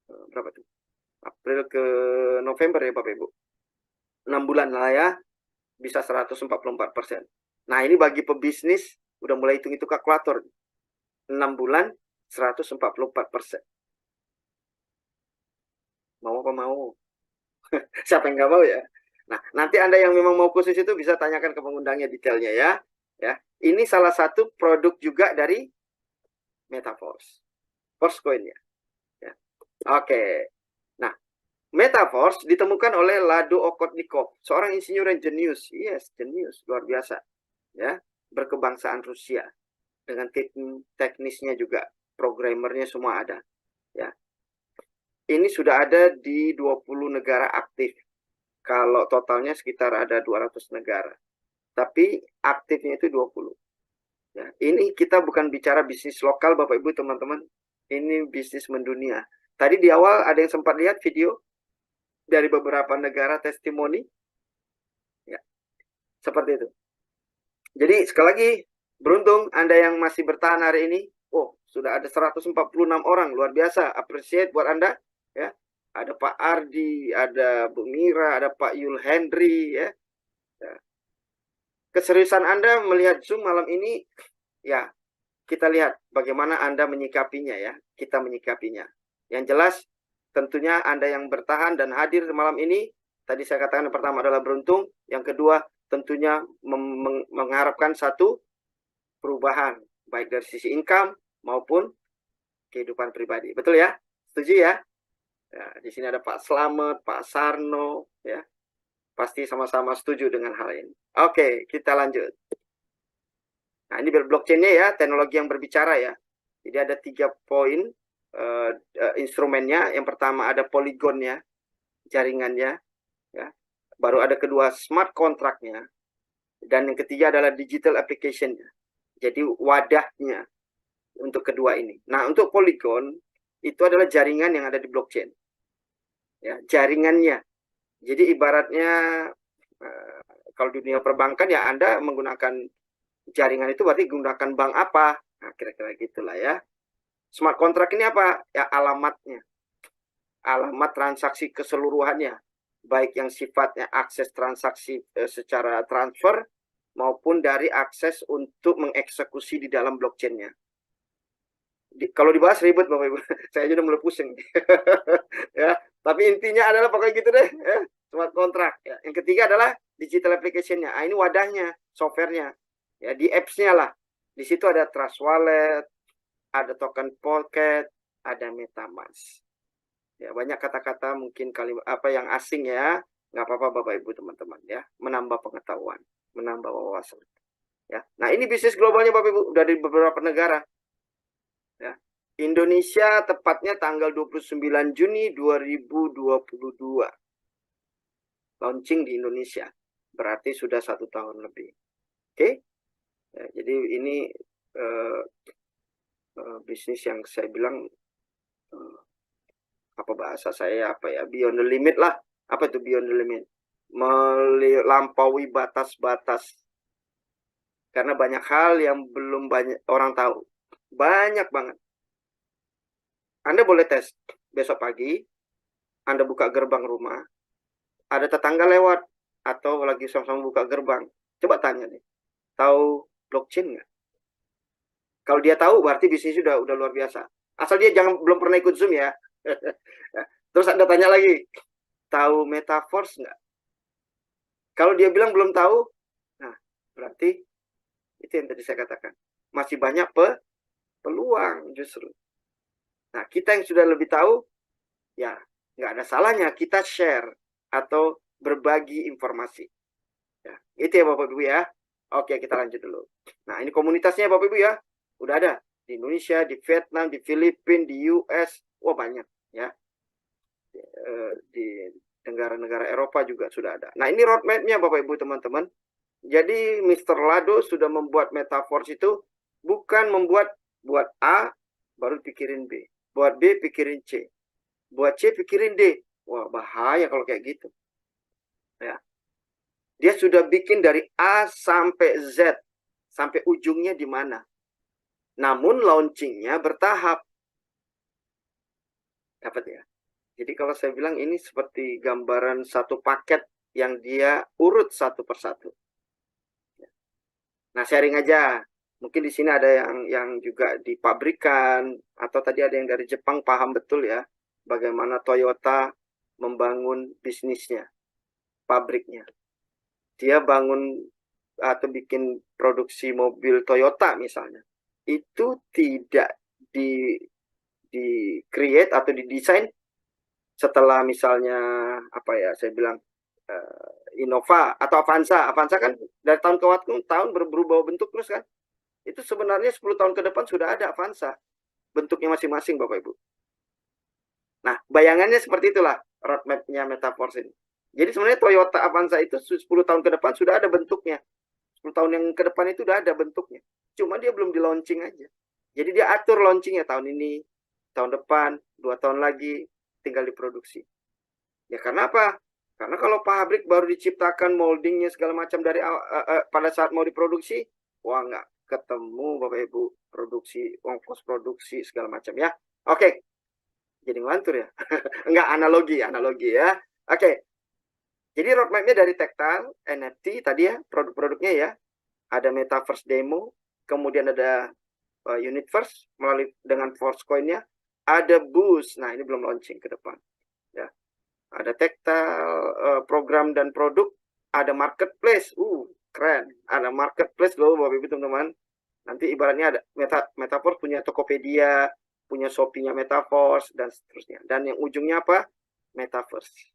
Berapa tuh? April ke November ya Bapak Ibu. 6 bulan lah ya, bisa 144%. Nah ini bagi pebisnis, udah mulai hitung-hitung kalkulator. 6 bulan, 144%. Mau apa mau? Siapa yang nggak mau ya? Nah, nanti Anda yang memang mau khusus itu bisa tanyakan ke pengundangnya detailnya ya. Ya, ini salah satu produk juga dari Metaforce. Forcecoin ya. Ya. Oke. Nah, Metaforce ditemukan oleh Lado Okotnikov, seorang insinyur yang jenius. Yes, jenius, luar biasa. Ya, berkebangsaan Rusia. Dengan teknisnya juga, programmernya semua ada. Ya. Ini sudah ada di 20 negara aktif. Kalau totalnya sekitar ada 200 negara. Tapi aktifnya itu 20. Ya, ini kita bukan bicara bisnis lokal Bapak Ibu teman-teman. Ini bisnis mendunia. Tadi di awal ada yang sempat lihat video dari beberapa negara testimoni. Ya, seperti itu. Jadi sekali lagi, beruntung Anda yang masih bertahan hari ini. Oh, sudah ada 146 orang, luar biasa. Appreciate buat Anda. Ya, ada Pak Ardi, ada Bu Mira, ada Pak Yul Henry. Ya. Ya. Keseriusan Anda melihat Zoom malam ini, ya, kita lihat bagaimana Anda menyikapinya ya. Kita menyikapinya. Yang jelas, tentunya Anda yang bertahan dan hadir malam ini, tadi saya katakan yang pertama adalah beruntung, yang kedua tentunya mengharapkan satu perubahan, baik dari sisi income maupun kehidupan pribadi. Betul ya? Setuju ya? Ya, di sini ada Pak Slamet, Pak Sarno, ya. Pasti sama-sama setuju dengan hal ini. Oke, kita lanjut. Nah, ini blockchain-nya ya, teknologi yang berbicara ya. Jadi ada 3 poin instrumennya. Yang pertama ada poligonnya, jaringannya, ya. Baru ada kedua smart contract-nya. Dan yang ketiga adalah digital application-nya. Jadi wadahnya untuk kedua ini. Nah, untuk Polygon itu adalah jaringan yang ada di blockchain. Ya, jaringannya. Jadi ibaratnya kalau di dunia perbankan ya Anda menggunakan jaringan itu berarti gunakan bank apa? Nah, kira-kira gitulah ya. Smart contract ini apa? Ya alamatnya. Alamat transaksi keseluruhannya. Baik yang sifatnya akses transaksi secara transfer maupun dari akses untuk mengeksekusi di dalam blockchain-nya. Kalau dibahas ribet Bapak Ibu, saya aja udah mulai pusing. Ya, tapi intinya adalah pokoknya gitu deh, ya. Smart contract. Ya. Yang ketiga adalah digital application-nya. Ah, ini wadahnya, software-nya. Ya, di apps-nya lah. Di situ ada Trust Wallet, ada Token Pocket, ada MetaMask. Ya, banyak kata-kata mungkin kalimat apa yang asing ya. Nggak apa-apa Bapak Ibu teman-teman ya. Menambah pengetahuan, menambah wawasan. Ya. Nah, ini bisnis globalnya Bapak Ibu dari beberapa negara. Ya. Indonesia tepatnya tanggal 29 Juni 2022. Launching di Indonesia. Berarti sudah 1 tahun lebih. Oke. Ya, jadi ini bisnis yang saya bilang apa bahasa saya apa ya, beyond the limit lah. Apa itu beyond the limit? Melampaui batas-batas. Karena banyak hal yang belum banyak orang tahu. Banyak banget. Anda boleh tes besok pagi, Anda buka gerbang rumah, ada tetangga lewat, atau lagi sama-sama buka gerbang. Coba tanya nih, tahu blockchain nggak? Kalau dia tahu, berarti bisnis sudah luar biasa. Asal dia belum pernah ikut Zoom ya. Terus Anda tanya lagi, tahu Metaforce nggak? Kalau dia bilang belum tahu, nah berarti itu yang tadi saya katakan. Masih banyak peluang justru. Nah, kita yang sudah lebih tahu, ya nggak ada salahnya kita share atau berbagi informasi. Ya, itu ya Bapak Ibu ya. Oke, kita lanjut dulu. Nah, ini komunitasnya Bapak Ibu ya. Udah ada di Indonesia, di Vietnam, di Filipina, di US. Wah, banyak ya. Di negara-negara Eropa juga sudah ada. Nah, ini roadmap-nya Bapak Ibu teman-teman. Jadi Mr. Lado sudah membuat Metaforce itu bukan membuat A baru pikirin B. Buat B pikirin C. Buat C pikirin D. Wah, bahaya kalau kayak gitu. Ya. Dia sudah bikin dari A sampai Z. Sampai ujungnya di mana. Namun launchingnya bertahap. Dapat ya? Jadi kalau saya bilang ini seperti gambaran satu paket yang dia urut satu persatu. Nah, sharing aja. Mungkin di sini ada yang juga di pabrikan atau tadi ada yang dari Jepang paham betul ya bagaimana Toyota membangun bisnisnya, pabriknya. Dia bangun atau bikin produksi mobil Toyota misalnya. Itu tidak di create atau didesain setelah misalnya apa ya saya bilang Innova atau Avanza. Avanza kan dari tahun ke tahun berubah bentuk terus kan. Itu sebenarnya 10 tahun ke depan sudah ada Avanza. Bentuknya masing-masing Bapak Ibu. Nah, bayangannya seperti itulah roadmap-nya Metaverse ini. Jadi sebenarnya Toyota Avanza itu 10 tahun ke depan sudah ada bentuknya. 10 tahun yang ke depan itu udah ada bentuknya. Cuma dia belum di launching aja. Jadi dia atur launchingnya tahun ini, tahun depan, 2 tahun lagi, tinggal diproduksi. Ya karena apa? Karena kalau pabrik baru diciptakan moldingnya segala macam dari pada saat mau diproduksi, wah nggak ketemu Bapak Ibu produksi, ongkos produksi segala macam ya. Oke, jadi ngelantur ya. Enggak analogi ya. Oke, jadi roadmapnya dari Tactile, NFT tadi ya, produk-produknya ya. Ada Metaverse Demo, kemudian ada Universe melalui dengan Forcecoin-nya. Ada Boost, nah ini belum launching ke depan. Ya. Ada Tactile, program dan produk, ada marketplace, keren. Ada marketplace loh Bapak Ibu teman-teman. Nanti ibaratnya ada Metaverse punya Tokopedia, punya Shopee-nya Metaverse dan seterusnya. Dan yang ujungnya apa? Metaverse.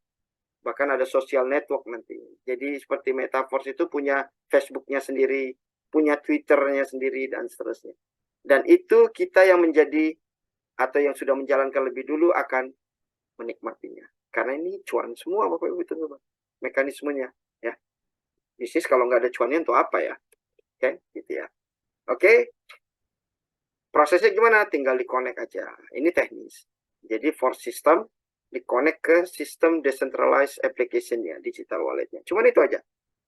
Bahkan ada social network nanti. Jadi seperti Metaverse itu punya Facebook-nya sendiri, punya Twitter-nya sendiri dan seterusnya. Dan itu kita yang menjadi atau yang sudah menjalankan lebih dulu akan menikmatinya. Karena ini cuan semua Bapak Ibu teman-teman. Mekanismenya ya. Bisnis kalau nggak ada cuannya untuk apa ya? Oke, gitu ya. Oke. Prosesnya gimana? Tinggal di-connect aja. Ini teknis. Jadi for system di-connect ke sistem decentralized application-nya, digital wallet-nya. Cuman itu aja.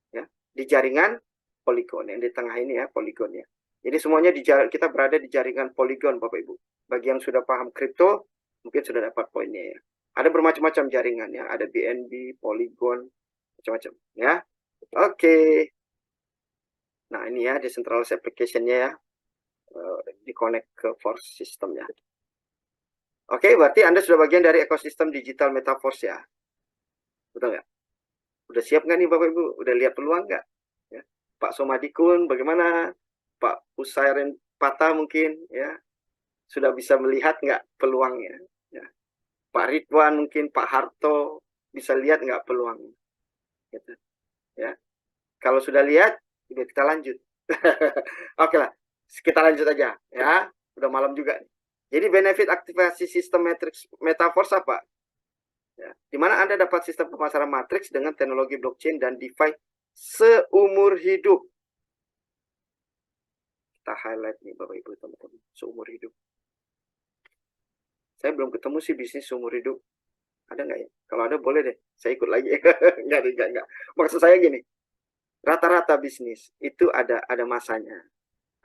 Ya. Di jaringan Polygon yang di tengah ini ya, Polygon-nya. Jadi semuanya kita berada di jaringan Polygon Bapak Ibu. Bagi yang sudah paham kripto, mungkin sudah dapat poinnya ya. Ada bermacam-macam jaringannya, ada BNB, Polygon, macam-macam ya. Oke. Nah, ini ya decentralized application-nya ya. Di-connect ke Force system-nya. Oke, berarti Anda sudah bagian dari ekosistem digital Metaverse ya. Betul nggak? Udah siap nggak nih Bapak Ibu? Udah lihat peluang nggak? Ya. Pak Somadikun bagaimana? Pak Usairen Pata mungkin ya. Sudah bisa melihat nggak peluangnya? Ya. Pak Ridwan mungkin, Pak Harto bisa lihat nggak peluangnya? Gitu. Ya. Kalau sudah lihat, kita lanjut. Oke lah, kita lanjut aja ya. Udah malam juga. Jadi benefit aktivasi sistem matrix Metaverse apa? Ya, di mana Anda dapat sistem pemasaran matrix dengan teknologi blockchain dan DeFi seumur hidup. Kita highlight nih Bapak Ibu teman-teman, seumur hidup. Saya belum ketemu sih bisnis seumur hidup. Ada nggak ya? Kalau ada boleh deh, saya ikut lagi. Enggak. Maksud saya gini, rata-rata bisnis itu ada masanya.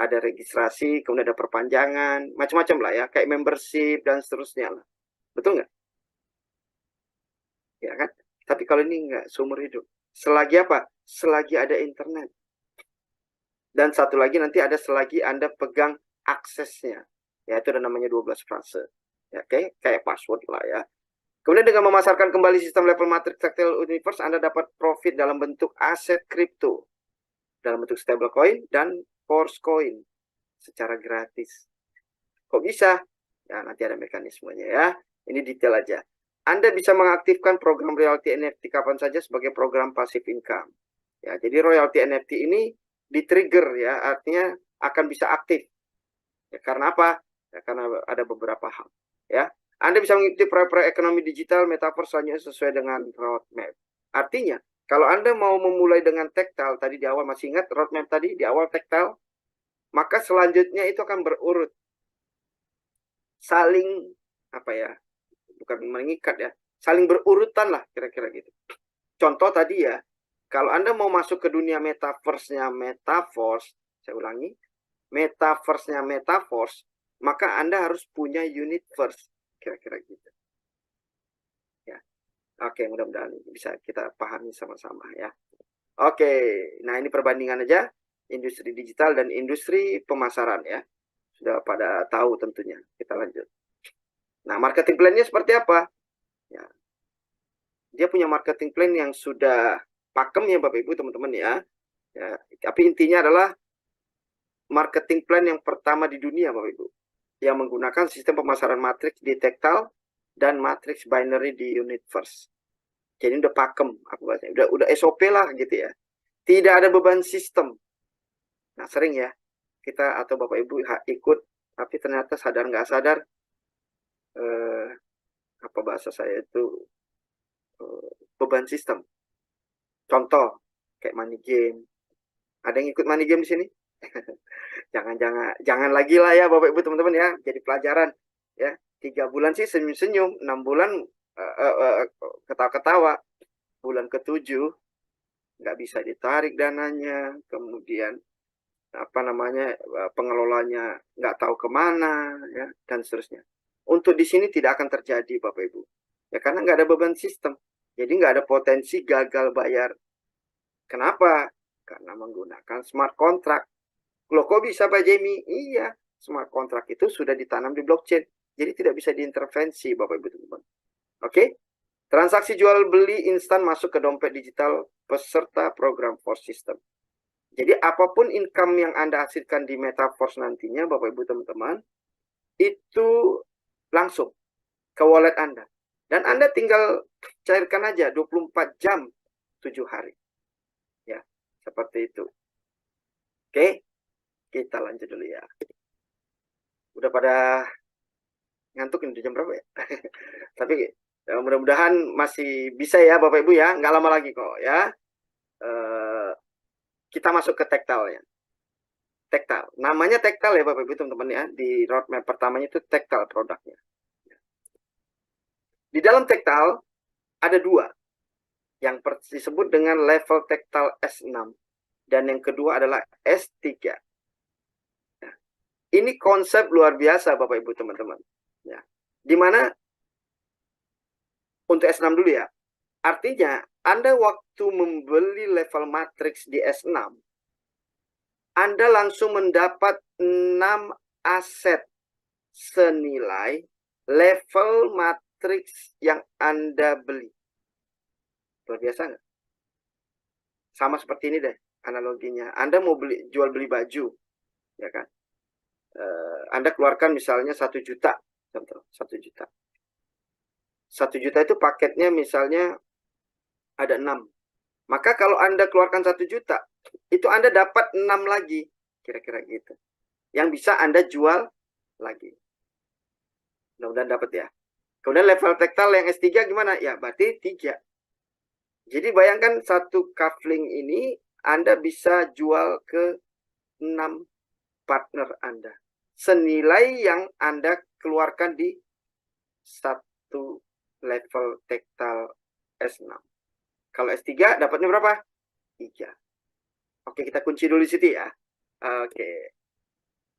Ada registrasi, kemudian ada perpanjangan, macam-macam lah ya, kayak membership dan seterusnya lah. Betul nggak? Ya kan? Tapi kalau ini nggak, seumur hidup. Selagi apa? Selagi ada internet. Dan satu lagi nanti ada selagi Anda pegang aksesnya. Ya, itu ada namanya 12 frase. Ya, oke, kayak password lah ya. Kemudian dengan memasarkan kembali sistem level matrix Tactile Universe, Anda dapat profit dalam bentuk aset kripto. Dalam bentuk stablecoin dan Forcecoin. Secara gratis. Kok bisa? Ya, nanti ada mekanismenya ya. Ini detail aja. Anda bisa mengaktifkan program royalty NFT kapan saja sebagai program passive income. Ya, jadi royalty NFT ini di-trigger ya, artinya akan bisa aktif. Ya, karena apa? Ya, karena ada beberapa hal. Ya, Anda bisa mengikuti proyek-proyek ekonomi digital Metaverse selanjutnya sesuai dengan roadmap. Artinya, kalau Anda mau memulai dengan Tactile, tadi di awal masih ingat roadmap tadi di awal Tactile, maka selanjutnya itu akan berurut. Saling apa ya, bukan mengikat ya, saling berurutan lah kira-kira gitu. Contoh tadi ya, kalau Anda mau masuk ke dunia metaverse-nya Metaverse, saya ulangi, metaverse-nya Metaverse, maka Anda harus punya universe, kira-kira gitu. Ya. Oke, mudah-mudahan bisa kita pahami sama-sama ya. Oke, nah ini perbandingan aja industri digital dan industri pemasaran ya. Sudah pada tahu tentunya. Kita lanjut. Nah, marketing plan-nya seperti apa? Ya, dia punya marketing plan yang sudah pakem ya Bapak Ibu teman-teman ya. Ya, tapi intinya adalah marketing plan yang pertama di dunia Bapak Ibu, yang menggunakan sistem pemasaran matriks di Tactile dan matriks binary di Universe. Jadi udah pakem aku bahasanya, udah SOP lah gitu ya. Tidak ada beban sistem. Nah, sering ya kita atau Bapak Ibu ikut, tapi ternyata sadar nggak sadar apa bahasa saya itu beban sistem. Contoh kayak money game. Ada yang ikut money game di sini? Jangan lagi lah ya Bapak Ibu teman-teman ya. Jadi pelajaran ya. 3 bulan sih senyum-senyum, 6 bulan ketawa-ketawa. Bulan ke-7 nggak bisa ditarik dananya, kemudian apa namanya pengelolanya nggak tahu kemana ya, dan seterusnya. Untuk di sini tidak akan terjadi Bapak Ibu ya, karena nggak ada beban sistem, jadi nggak ada potensi gagal bayar. Kenapa? Karena menggunakan smart contract. Loh kok bisa Pak Jamie? Iya, smart contract itu sudah ditanam di blockchain, jadi tidak bisa diintervensi Bapak Ibu teman-teman. Oke, transaksi jual beli instan masuk ke dompet digital peserta program Force System. Jadi apapun income yang Anda hasilkan di Metaverse nantinya, Bapak Ibu teman-teman, itu langsung ke wallet Anda. Dan Anda tinggal cairkan aja 24 jam, 7 hari. Ya, seperti itu. Oke, kita lanjut dulu ya. Udah pada ngantuk ini jam berapa ya? Tapi mudah-mudahan masih bisa ya Bapak Ibu ya, nggak lama lagi kok ya. Kita masuk ke tactile ya. Tactile. Namanya tactile ya Bapak Ibu teman-teman ya. Di roadmap pertamanya itu tactile produknya. Di dalam tactile ada 2. Yang disebut dengan level tactile S6 dan yang kedua adalah S3. Nah, ini konsep luar biasa Bapak Ibu teman-teman. Ya. Dimana untuk S6 dulu ya. Artinya Anda waktu membeli level matrix di S6, Anda langsung mendapat 6 aset senilai level matrix yang Anda beli. Luar biasa nggak? Sama seperti ini deh analoginya. Anda mau jual beli baju, ya kan? Anda keluarkan misalnya 1 juta, contoh 1 juta. 1 juta itu paketnya misalnya ada 6. Maka kalau Anda keluarkan 1 juta, itu Anda dapat 6 lagi, kira-kira gitu. Yang bisa Anda jual lagi. Mudah-mudahan dapat ya. Kemudian level tactile yang S3 gimana? Ya, berarti 3. Jadi bayangkan satu kafling ini Anda bisa jual ke 6 partner Anda. Senilai yang Anda keluarkan di 1 level tactile S6. Kalau S3 dapatnya berapa? 3. Oke, kita kunci dulu di situ ya. Oke.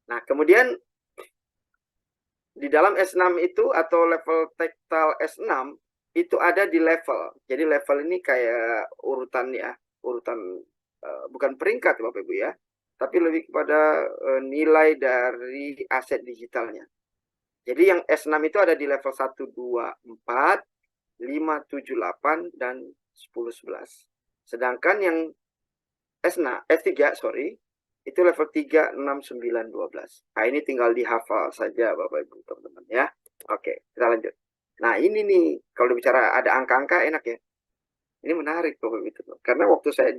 Nah, kemudian di dalam S6 itu atau level tactile S6 itu ada di level. Jadi level ini kayak urutan ya, urutan bukan peringkat Bapak Ibu ya, tapi lebih kepada nilai dari aset digitalnya. Jadi yang S6 itu ada di level 1, 2, 4, 5, 7, 8, dan 10, 11. Sedangkan yang S3, sorry, itu level 3, 6, 9, 12. Nah, ini tinggal dihafal saja Bapak Ibu teman-teman ya. Oke, kita lanjut. Nah, ini nih, kalau bicara ada angka-angka enak ya. Ini menarik Bapak Ibu. Karena waktu saya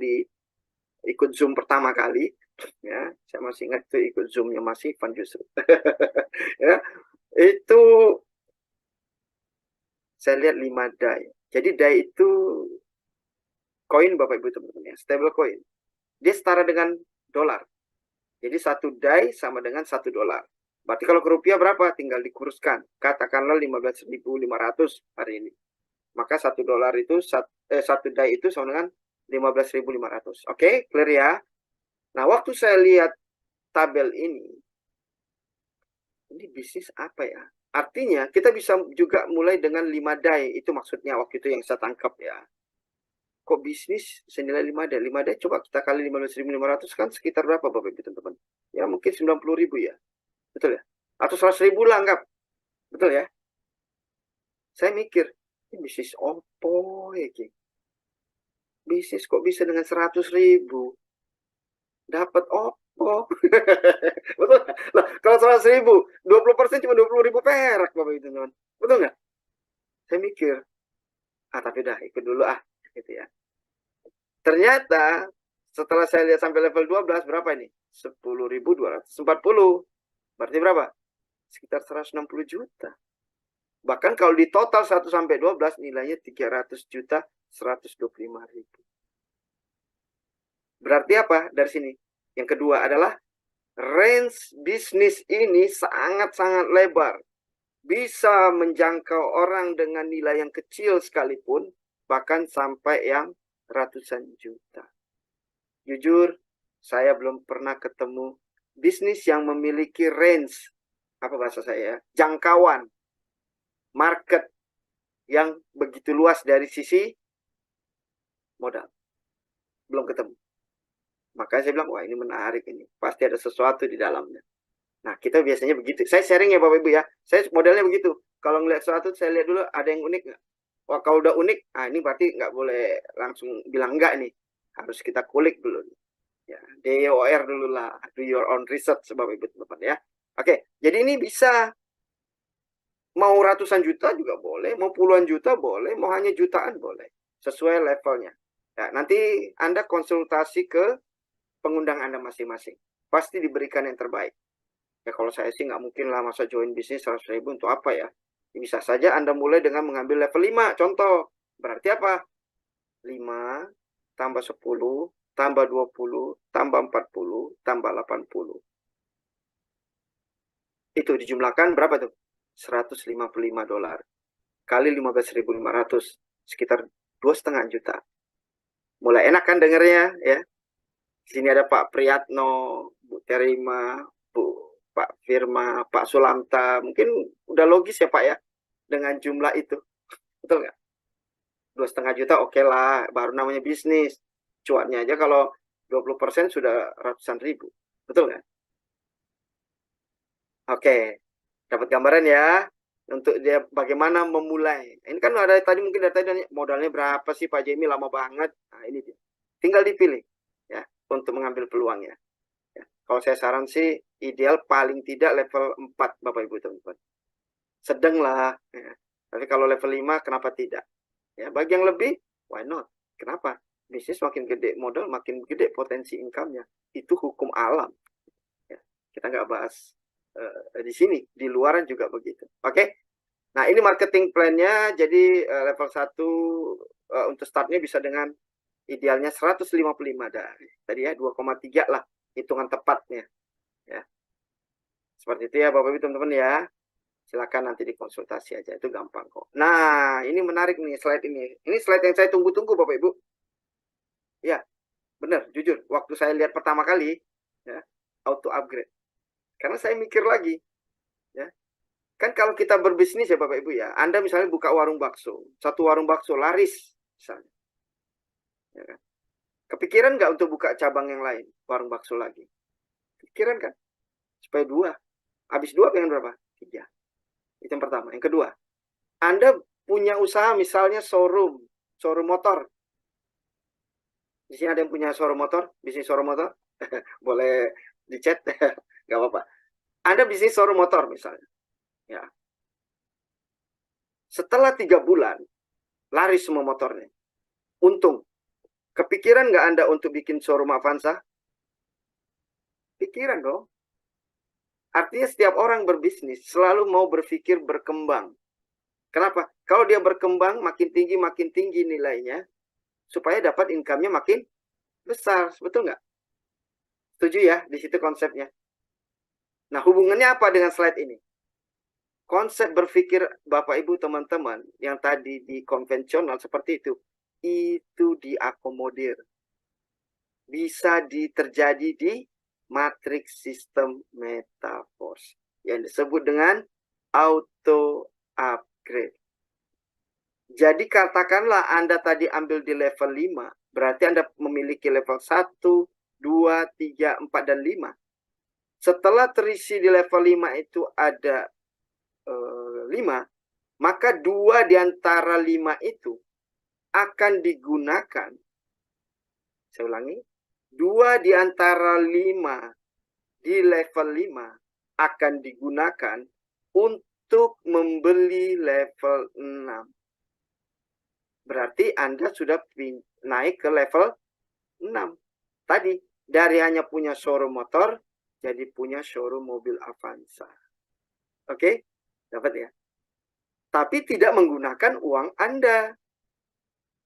ikut Zoom pertama kali, ya, saya masih ingat itu ikut Zoom-nya Mas Ivan justru. Ya, itu saya lihat 5 DAI. Jadi DAI itu koin Bapak Ibu teman-teman ya, stable coin. Dia setara dengan dolar. Jadi 1 DAI sama dengan 1 dolar. Berarti kalau ke rupiah berapa? Tinggal dikuruskan. Katakanlah 15.500 hari ini. Maka $1 itu, satu DAI itu sama dengan 15.500. Oke, clear ya? Nah, waktu saya lihat tabel ini bisnis apa ya? Artinya, kita bisa juga mulai dengan 5 DAI. Itu maksudnya waktu itu yang saya tangkap ya. Kok bisnis senilai 5 DAI? 5 DAI coba kita kali 15.500 kan sekitar berapa Bapak Ibu teman-teman? Ya mungkin 90.000 ya. Betul ya? Atau 100.000 lah anggap. Betul ya? Saya mikir, ini bisnis opo ya, Ki? Bisnis kok bisa dengan 100.000? Dapat opo? Betul nggak? Nah, kalau 100.000, 20% cuma 20.000 perak Bapak Ibu teman-teman. Betul nggak? Saya mikir, tapi dah ikut dulu gitu ya. Ternyata setelah saya lihat sampai level 12 berapa ini? 10.240. Berarti berapa? Sekitar 160 juta. Bahkan kalau di total 1 sampai 12 nilainya 300 juta 125.000. Berarti apa dari sini? Yang kedua adalah range bisnis ini sangat-sangat lebar. Bisa menjangkau orang dengan nilai yang kecil sekalipun, bahkan sampai yang ratusan juta. Jujur, saya belum pernah ketemu bisnis yang memiliki range, apa bahasa saya, jangkauan market yang begitu luas dari sisi modal. Belum ketemu. Makanya saya bilang, wah ini menarik ini. Pasti ada sesuatu di dalamnya. Nah, kita biasanya begitu. Saya sharing ya Bapak Ibu ya. Saya modelnya begitu. Kalau ngeliat sesuatu, saya lihat dulu ada yang unik nggak. Wah, kalau udah unik, ini berarti nggak boleh langsung bilang enggak nih. Harus kita kulik dulu. Ya, DOR dulu lah. Do your own research, Bapak Ibu teman-teman ya. Oke, jadi ini bisa mau ratusan juta juga boleh, mau puluhan juta boleh, mau hanya jutaan boleh. Sesuai levelnya. Ya, nanti Anda konsultasi ke pengundang Anda masing-masing. Pasti diberikan yang terbaik. Ya kalau saya sih nggak mungkin lah masa join bisnis 100.000 untuk apa ya. Bisa saja Anda mulai dengan mengambil level 5. Contoh, berarti apa? 5 tambah 10 tambah 20 tambah 40 tambah 80. Itu dijumlahkan berapa tuh? $155 kali 15.500 sekitar 2,5 juta. Mulai enak kan dengernya ya. Di sini ada Pak Priyatno, Bu Terima, Pak Firma, Pak Sulamta. Mungkin udah logis ya Pak ya dengan jumlah itu. Betul nggak? 2,5 juta oke lah, baru namanya bisnis. Cuannya aja kalau 20% sudah ratusan ribu. Betul nggak? Oke, dapat gambaran ya untuk dia bagaimana memulai. Ini kan ada tadi mungkin dari tadi modalnya berapa sih Pak Jamie, lama banget. Nah ini dia. Tinggal dipilih ya untuk mengambil peluangnya. Ya. Kalau saya saran sih ideal paling tidak level 4 Bapak Ibu teman-teman. Sedang lah. Ya. Tapi kalau level 5 kenapa tidak? Ya, bagi yang lebih, why not? Kenapa? Bisnis makin gede modal, makin gede potensi income-nya. Itu hukum alam. Ya. Kita nggak bahas di sini, di luaran juga begitu. Oke? Nah, ini marketing plan-nya. Jadi level 1 untuk startnya bisa dengan idealnya 155 dari. Tadi ya 2,3 lah hitungan tepatnya. Ya. Seperti itu ya Bapak Ibu teman-teman ya. Silakan nanti dikonsultasi aja, itu gampang kok. Nah, ini menarik nih slide ini. Ini slide yang saya tunggu-tunggu Bapak Ibu. Ya, benar, jujur. Waktu saya lihat pertama kali, ya, auto upgrade. Karena saya mikir lagi, ya. Kan kalau kita berbisnis ya Bapak Ibu ya, Anda misalnya buka warung bakso, satu warung bakso laris misalnya. Ya kan? Kepikiran nggak untuk buka cabang yang lain, warung bakso lagi? Kepikiran kan? Supaya 2. Habis 2 pengen berapa? 3. Itu yang pertama. Yang kedua, Anda punya usaha misalnya showroom motor. Di sini ada yang punya showroom motor, bisnis showroom motor? Boleh di chat, nggak apa-apa. Anda bisnis showroom motor misalnya. Ya. Setelah 3 bulan, laris semua motornya. Untung. Kepikiran nggak Anda untuk bikin showroom Avanza? Pikiran dong. Artinya setiap orang berbisnis selalu mau berpikir berkembang. Kenapa? Kalau dia berkembang makin tinggi nilainya, supaya dapat income-nya makin besar. Betul nggak? Setuju ya? Di situ konsepnya. Nah, hubungannya apa dengan slide ini? Konsep berpikir Bapak Ibu teman-teman yang tadi di konvensional seperti itu diakomodir. Bisa terjadi di matriks sistem metaverse yang disebut dengan auto upgrade. Jadi katakanlah Anda tadi ambil di level 5, berarti Anda memiliki level 1, 2, 3, 4, dan 5. Setelah terisi di level 5 itu ada 5, maka 2 di antara 5 itu akan digunakan. Saya ulangi, 2 di antara 5 di level 5 akan digunakan untuk membeli level 6. Berarti Anda sudah naik ke level 6. Tadi, dari hanya punya showroom motor, jadi punya showroom mobil Avanza. Oke? Dapat ya? Tapi tidak menggunakan uang Anda.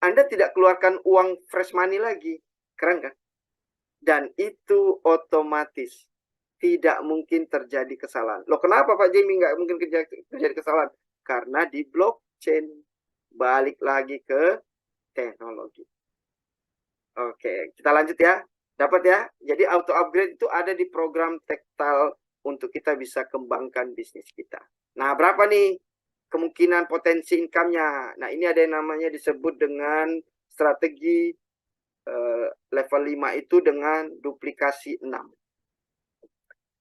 Anda tidak keluarkan uang fresh money lagi. Keren kan? Dan itu otomatis. Tidak mungkin terjadi kesalahan. Loh, kenapa Pak Jamie nggak mungkin terjadi kesalahan? Karena di blockchain. Balik lagi ke teknologi. Oke, kita lanjut ya. Dapat ya? Jadi auto upgrade itu ada di program Tektal untuk kita bisa kembangkan bisnis kita. Nah, berapa nih kemungkinan potensi income-nya? Nah, ini ada yang namanya disebut dengan strategi level 5 itu dengan duplikasi 6.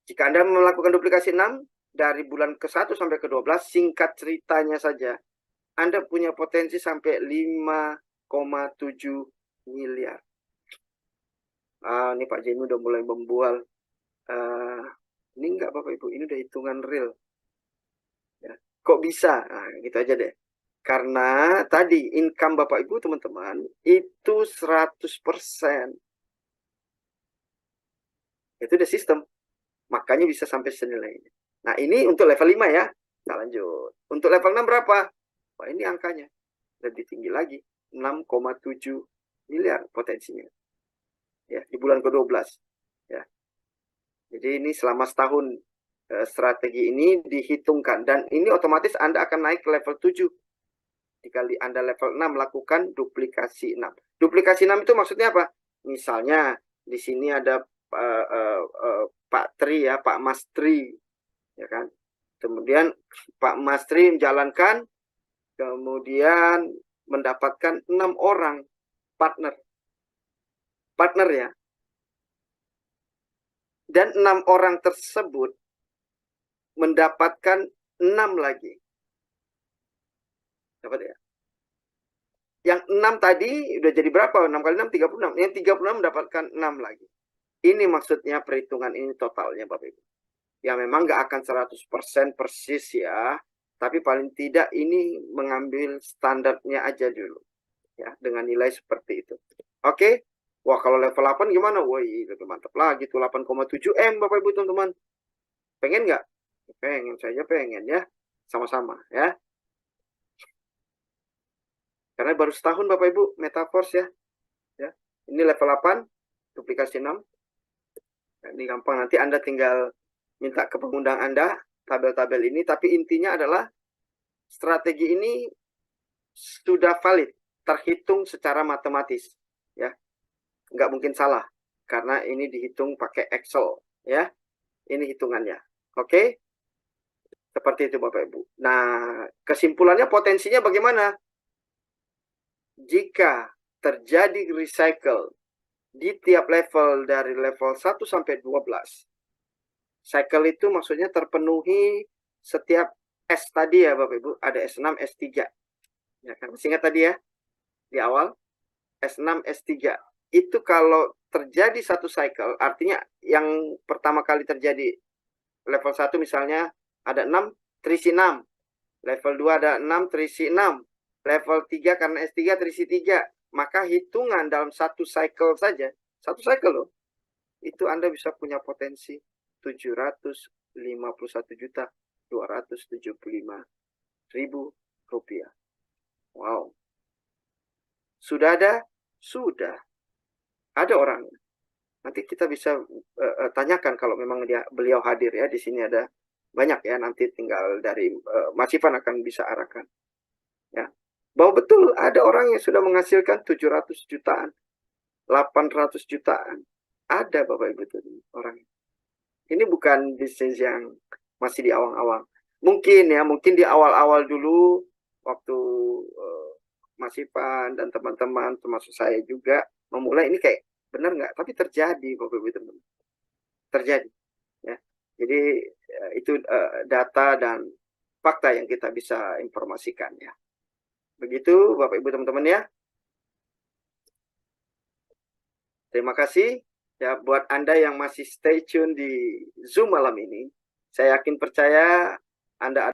Jika Anda melakukan duplikasi 6 dari bulan ke-1 sampai ke-12, singkat ceritanya saja, Anda punya potensi sampai 5,7 miliar. Ini Pak Jamie udah mulai membual. Ini enggak Bapak Ibu, ini udah hitungan real. Ya. Kok bisa? Nah, gitu aja deh. Karena tadi income Bapak Ibu teman-teman itu 100%. Itu udah sistem. Makanya bisa sampai senilai ini. Nah, ini untuk level 5 ya. Kita lanjut. Untuk level 6 berapa? Wah, ini angkanya. Lebih tinggi lagi. 6,7 miliar potensinya. Ya, di bulan ke-12. Ya. Jadi ini selama setahun strategi ini dihitungkan. Dan ini otomatis Anda akan naik ke level 7. Jika Anda level 6 lakukan duplikasi 6. Duplikasi 6 itu maksudnya apa? Misalnya di sini ada Pak Tri ya, Pak Mas Tri. Ya kan? Kemudian Pak Mas Tri menjalankan, kemudian mendapatkan 6 orang partner. Partner ya. Dan 6 orang tersebut mendapatkan 6 lagi. Dapat ya? Yang 6 tadi udah jadi berapa? 6 kali 6, 36. Yang 36 mendapatkan 6 lagi. Ini maksudnya perhitungan ini totalnya Bapak Ibu. Ya memang nggak akan 100% persis ya. Tapi paling tidak ini mengambil standarnya aja dulu. Ya, dengan nilai seperti itu. Oke? Wah, kalau level 8 gimana? Wah, lebih mantap lagi tuh 8,7 M Bapak Ibu teman-teman. Pengen nggak? Pengen saja pengen ya. Sama-sama ya. Karena baru setahun Bapak Ibu Metaverse ya. Ya. Ini level 8, duplikasi 6. Nah, ini gampang, nanti Anda tinggal minta ke pengundang Anda tabel-tabel ini, tapi intinya adalah strategi ini sudah valid, terhitung secara matematis ya. Nggak mungkin salah karena ini dihitung pakai Excel ya. Ini hitungannya. Oke? Seperti itu Bapak Ibu. Nah, kesimpulannya potensinya bagaimana? Jika terjadi recycle di tiap level dari level 1 sampai 12. Cycle itu maksudnya terpenuhi setiap S tadi ya Bapak Ibu. Ada S6, S3. Ya kan? Singkat tadi ya. Di awal. S6, S3. Itu kalau terjadi satu cycle, artinya yang pertama kali terjadi level 1 misalnya ada 6, terisi 6. Level 2 ada 6, terisi 6. Level 3 karena S3 terisi 3. Maka hitungan dalam satu cycle saja. Satu cycle loh. Itu Anda bisa punya potensi 751.275.000 rupiah. Wow. Sudah ada? Sudah. Ada orangnya. Nanti kita bisa tanyakan kalau memang beliau hadir ya. Di sini ada banyak ya, nanti tinggal dari Mas Ivan akan bisa arahkan. Ya. Bahwa betul ada orang yang sudah menghasilkan 700 jutaan, 800 jutaan. Ada Bapak Ibu itu orang. Ini bukan bisnis yang masih di awal-awal. Mungkin ya, mungkin di awal-awal dulu waktu Mas Ivan dan teman-teman termasuk saya juga memulai ini kayak benar nggak? Tapi terjadi Bapak Ibu teman. Terjadi ya. Jadi itu data dan fakta yang kita bisa informasikan ya. Begitu Bapak Ibu teman-teman ya. Terima kasih ya buat Anda yang masih stay tune di Zoom malam ini. Saya yakin percaya Anda